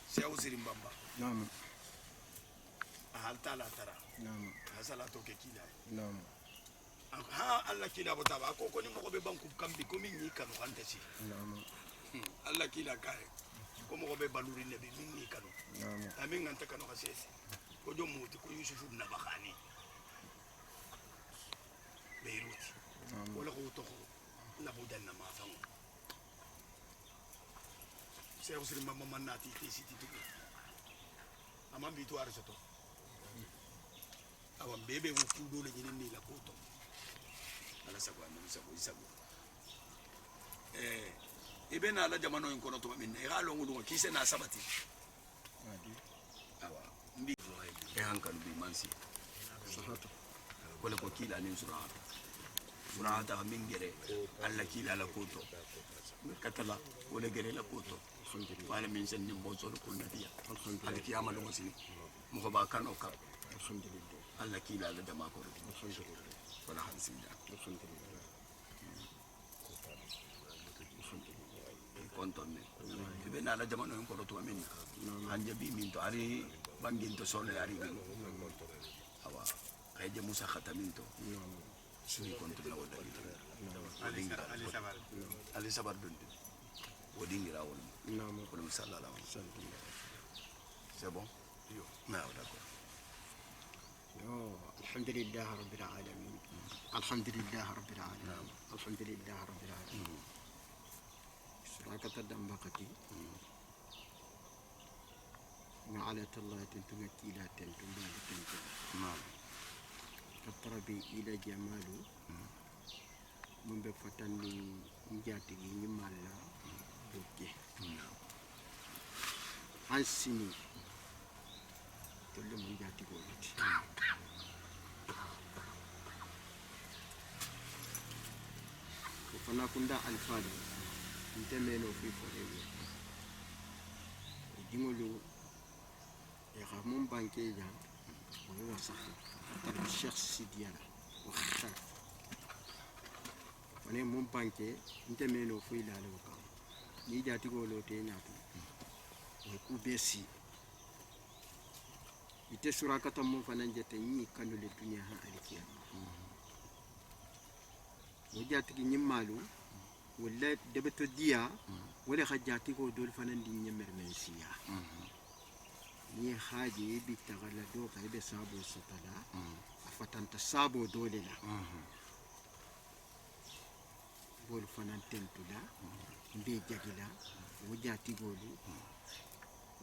Speaker 5: sew sirim bamba
Speaker 2: namu
Speaker 5: halta la tara
Speaker 2: namu
Speaker 5: hasala to ke kila
Speaker 2: namu
Speaker 5: ha alla kila bota ba ko ni mo be banku kambi ko min ni kanu fantasi
Speaker 2: namu
Speaker 5: alla kila kay ko mo be baluri ne be min ni kanu
Speaker 2: namu
Speaker 5: amin nganta kanu khasesi ko jom muti ko yusufu na bakhani beirut wala ko to na budan na ma fango se usiri mama manati ti siti tu amam bitu arsoto awam bebe wo fudo le nyini la ko to ala sagwa no sago ibe na la jamano en kono to min e halo ngulu ki se na sabati awa mbi e hankan bi mansi sahato wala ko kila ni surata min gere alla kila la ko to katala wala gere la ko to wala min sen ni bozo ko nabiya al kiyama lo masini mo ko ba kan o ka alhamdulillah alla kila la jama ko wala hansinda alhamdulillah kontonne be na la jamano en ko to min hanje bi min to ari bangin to sole ari awa ay je musa khatamin to suri konto la wada ali sabar dundi wodingira won non ko sallallahu alaihi wasallam c'est bon yo na d'accord
Speaker 2: yo alhamdulillah rabbil alamin alhamdulillah rabbil alamin alhamdulillah rabbil alamin rakata dambakati ma ala tallahi tunga kila tunga tunga
Speaker 5: naam
Speaker 2: katarabi ila jamalu mumbe fatani njati ni mala doke ansini tolle mun jati ko lati ko fana kunda alfali ntemeno fi forewe dingolu ya khamum banke ja wa sahi الشيخ سيديانا وخاف وانا مون بانكي انت مينو في لا لو كان ني جاتي غولو تي ناتو ku besi ite surakata mun fanan jete ni kanu le dunya ha alkiyama wajatigi nyimmalu wala debeto dia wala khajati ko dol fanan di nyemer mensiya ni haji bi tagala do kaybe sabo sotala afatanta sabo dole la bol fanan tentula mbe jagila wajati golu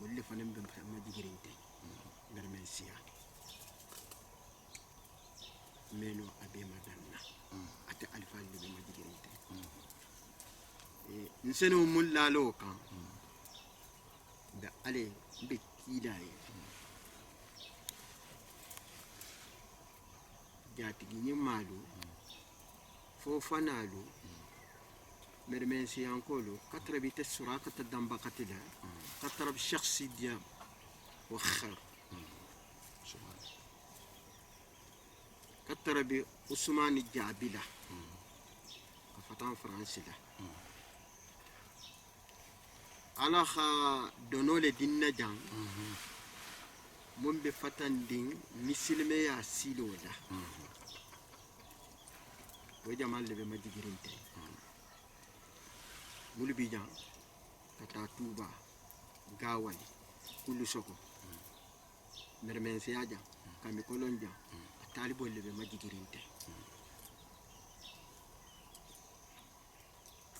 Speaker 2: wala fanan be majigirinte mermensiya meno abe madanna ate alfa libe majigirinte nseno mullalo kan da ale be kidaye jati ginyi malu fo fanalu mermensiya ankolo katrabi te surakata damba katila katrab shakhsi dia wakhar katrabi usmani jabila kafatan fransila ala kha donole dinna jang mumbe fatan din misilme ya siloda wo jamal lebe majigirinte mulbi jang kata tuba gawali kullu soko mermense ya jang kami kolon jang talibo lebe majigirinte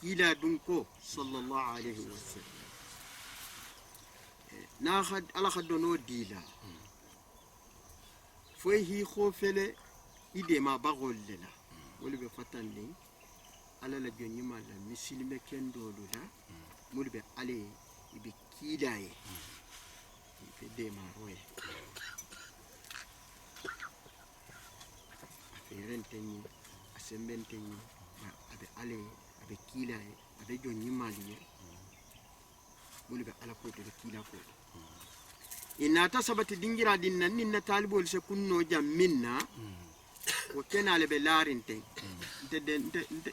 Speaker 2: ila dunko sallallahu alaihi wasallam na khad ala khadono dila foi hi khofele ide ma bagollela wolbe fatandi ala la jonni mala misilme kendo lula mulbe ale ibe kidaye ibe de ma roye afirenteni asembenteni abe ale abe kilaye abe jonni maliye mulbe ala ko de kila ko inata sabati dingira dinna ninna talibol se kunno jam minna wo kenale be larinte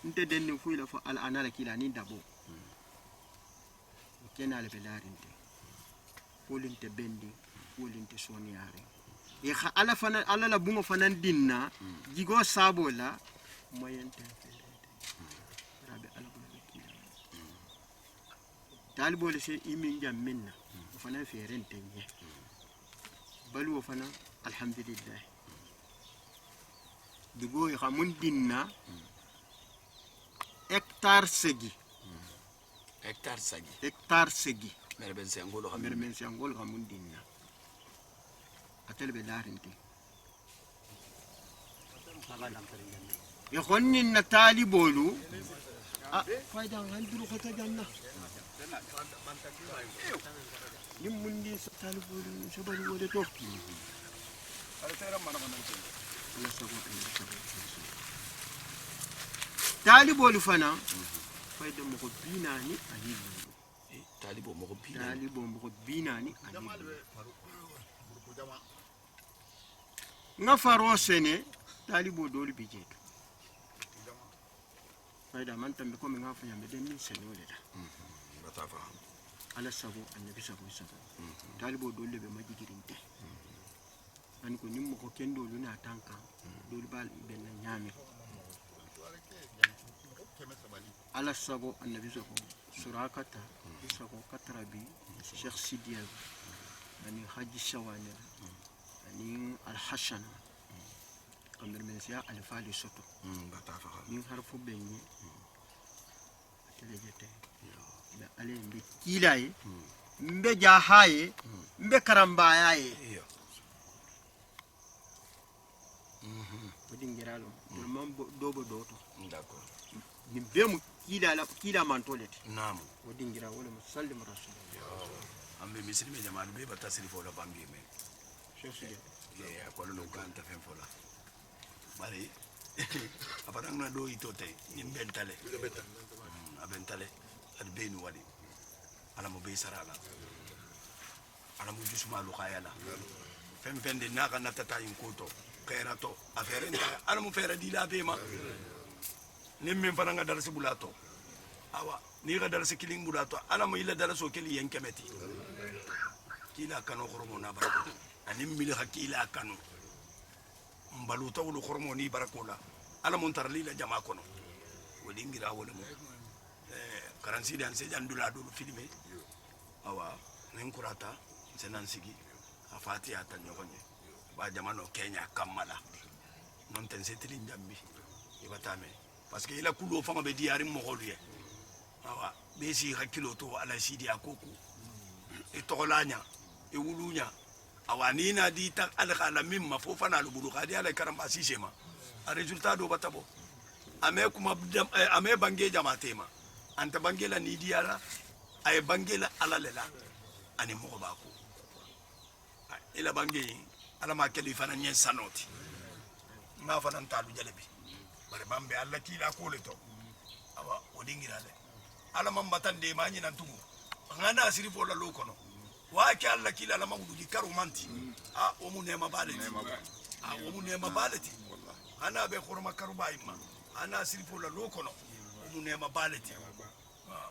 Speaker 2: nte den fuila fo al anala kila ni dabo wo kenale be larinte folinte bendi folinte soniare e kha ala fana ala la bungo fanan dinna jigo sabola moyente rabe ala ko be kila talibol se imin jam minna fana ferente nye balu fana alhamdulillah digo xamun dinna hectare segi merben se angolo xamun dinna atel be larinte ya khonni na talibolu fayda nganduru khata janna nimundi talibolu sabari wole to ala tera mana mana ala sago talibolu fana fayda mo ko binani ani talibo mo ko binani ani nga faro sene talibo dolu bijeto fayda man tambe ko mi nga fanya be den ni sene wole da batafa ala sago annabi sago talibo dolu be majigirinte an ko nimmo ko kendo luna tanka dolu bal ben nyami ala sago annabi sago surakata sago katrabi sheikh sidiya ani haji shawani ani al hasan kamber mensia al fali soto batafa ni harfu benni telejete na ale mbe kilaye mbe jahaye mbe karambayaye odingiralo mambo dobo doto d'accord ni bemu kila mantolete naam odingira wala musallim rasulullah ambe mislime jamal be batasiri fola bangi me shoside ya ko lo kanta fen fola bari aparang na do itote ni bentale abentale ad benu wali ala mo be sarala ala mo jusuma lu khayala fem fende naka natata yin koto kairato afere ala mo fere di la bema nimme fananga darasi bulato awa ni ga darasi kiling bulato ala mo ila daraso keli yenkemeti
Speaker 5: kila kanu khormo na barako ani mil hakila kanu mbaluta wulu khormo ni barakola ala montarli la jama kono wodingira wala mo karansi dan se jandula do filmé awa nen kurata senan sigi afati ata nyogonye ba jamano Kenya kamala non ten setri njambi ibatame parce que ila kulo fama be diari mo golye awa be si hakilo to ala sidi akoku e tolanya e wulunya awani na di tak al khala mimma fofa na lubulu khadi ala karamba si sema a resultat do batabo ame kuma ame bange jamatema anta bangela ni diara ay bangela ala lela ani mo bako ila bange ala ma kalifa na nyen sanoti ma fa nan talu jalebi bare bambe alla kila ko le to awa odingira le ala mambatan de ma nyinan tugu ngana asiri fo la lokono wa ke alla kila ala magudu di karu manti o mu nema baleti o mu nema baleti ana be khorma karu bayma ana asiri fo la lokono o mu nema baleti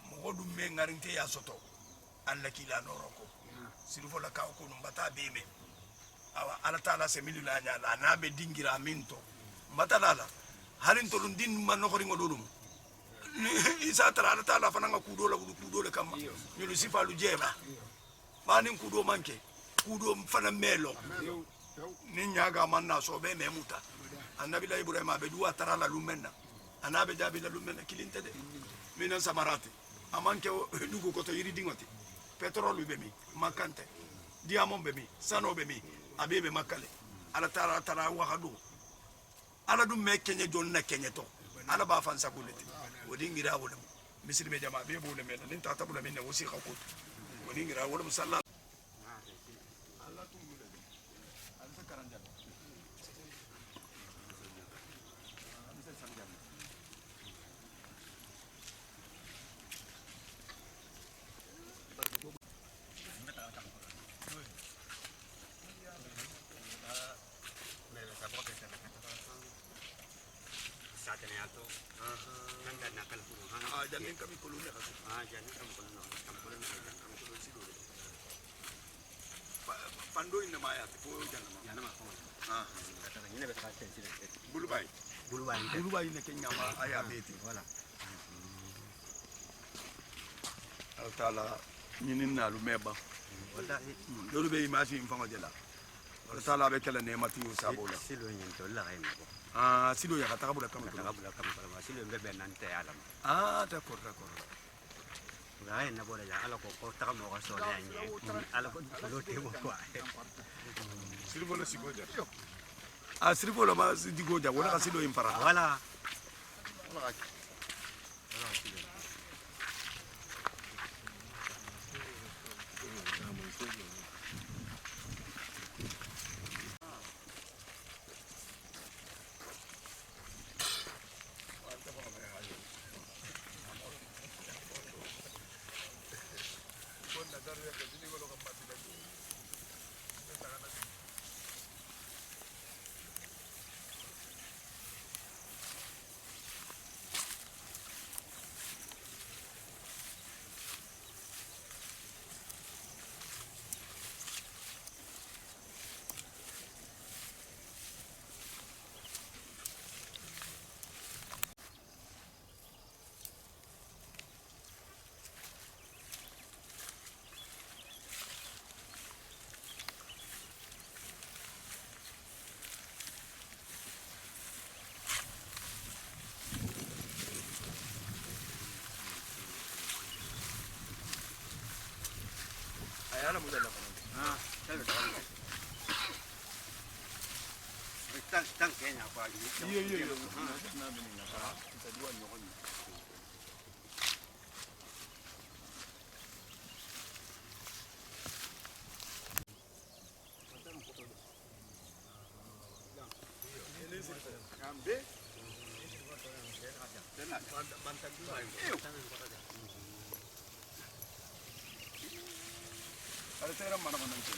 Speaker 5: mo godum me ngarinte ya soto alla kila noroko siri fo la ka ko mbata be me awa ala taala se milu la nyala na be dingira minto mbata lala halin to lundin man no khoringo dulum isa tara ala taala fananga kudo le kama nyulu sifalu jeba manin kudo manke kudo fana melo ni nyaga manna so be memuta annabi la ibrahim be duwa tara la lumenna anabe jabi la lumenna kilinte de minan samarati amanke dugo ko to yiri dingoti petrol be mi makante diamond be mi sano be mi abebe makale ala tara wa hadu ala dum me kenye jonna kenye to ala ba fan sakulete wodingira wala misri be jama be bole men nin tata bula minna wasi khakut wodingira wala musalla alla tumule ala sakaranja janin kami kulune kasi janin kami kulune kami kulune sidole pando ina maya po jana ma kata ngine beta kate sile bulubay ne kenya ma aya beti wala altala nyinin na lu meba wallahi dolu be imasi mfango jela altala be kala ne mati usabola silo nyin to la ay mo silo ya kata kabula kama silo ngebe nante alam d'accord ngai na bola ya ala ko ta mo ko so ya nye ala ko lo te mo ko silo bola sigoja silo bola ma sigoja wala ka silo impara wala ayana mudalla tan Kenya kwa hiyo na mimi na tutajua nyogoni Ambe tena bantan Altera mana mana nanti.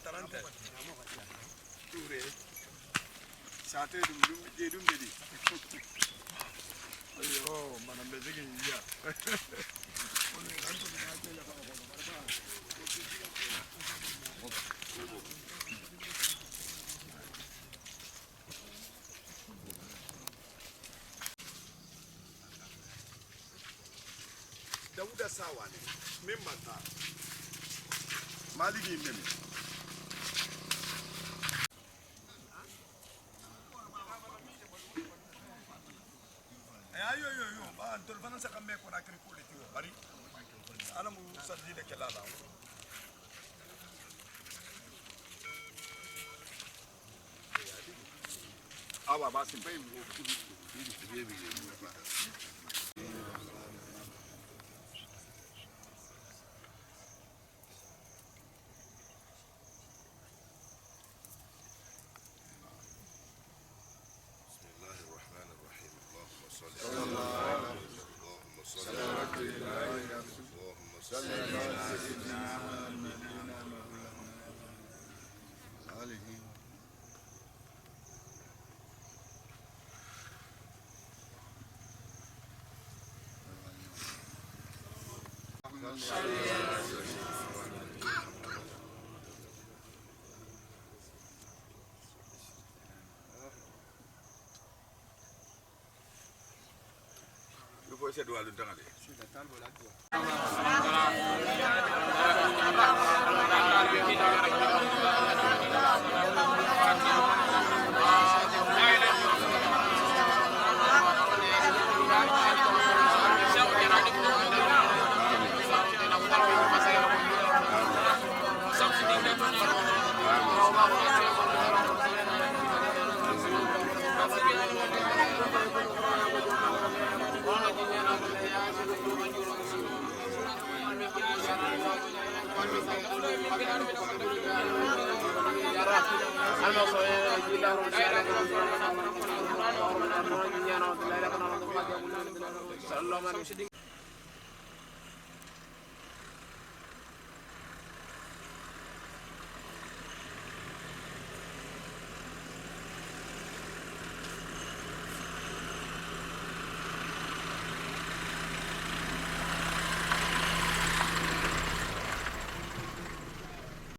Speaker 5: tarante ture sate dum dedi ayo mana bezegi ya Dauda sawa ne min mata maliki mene ayo ba dol fana sa kambe ko nakri ko leti bari ala mu saddi de kelala awa ba sin bay mo se do alu dangale
Speaker 9: Sallallahu alaihi wasallam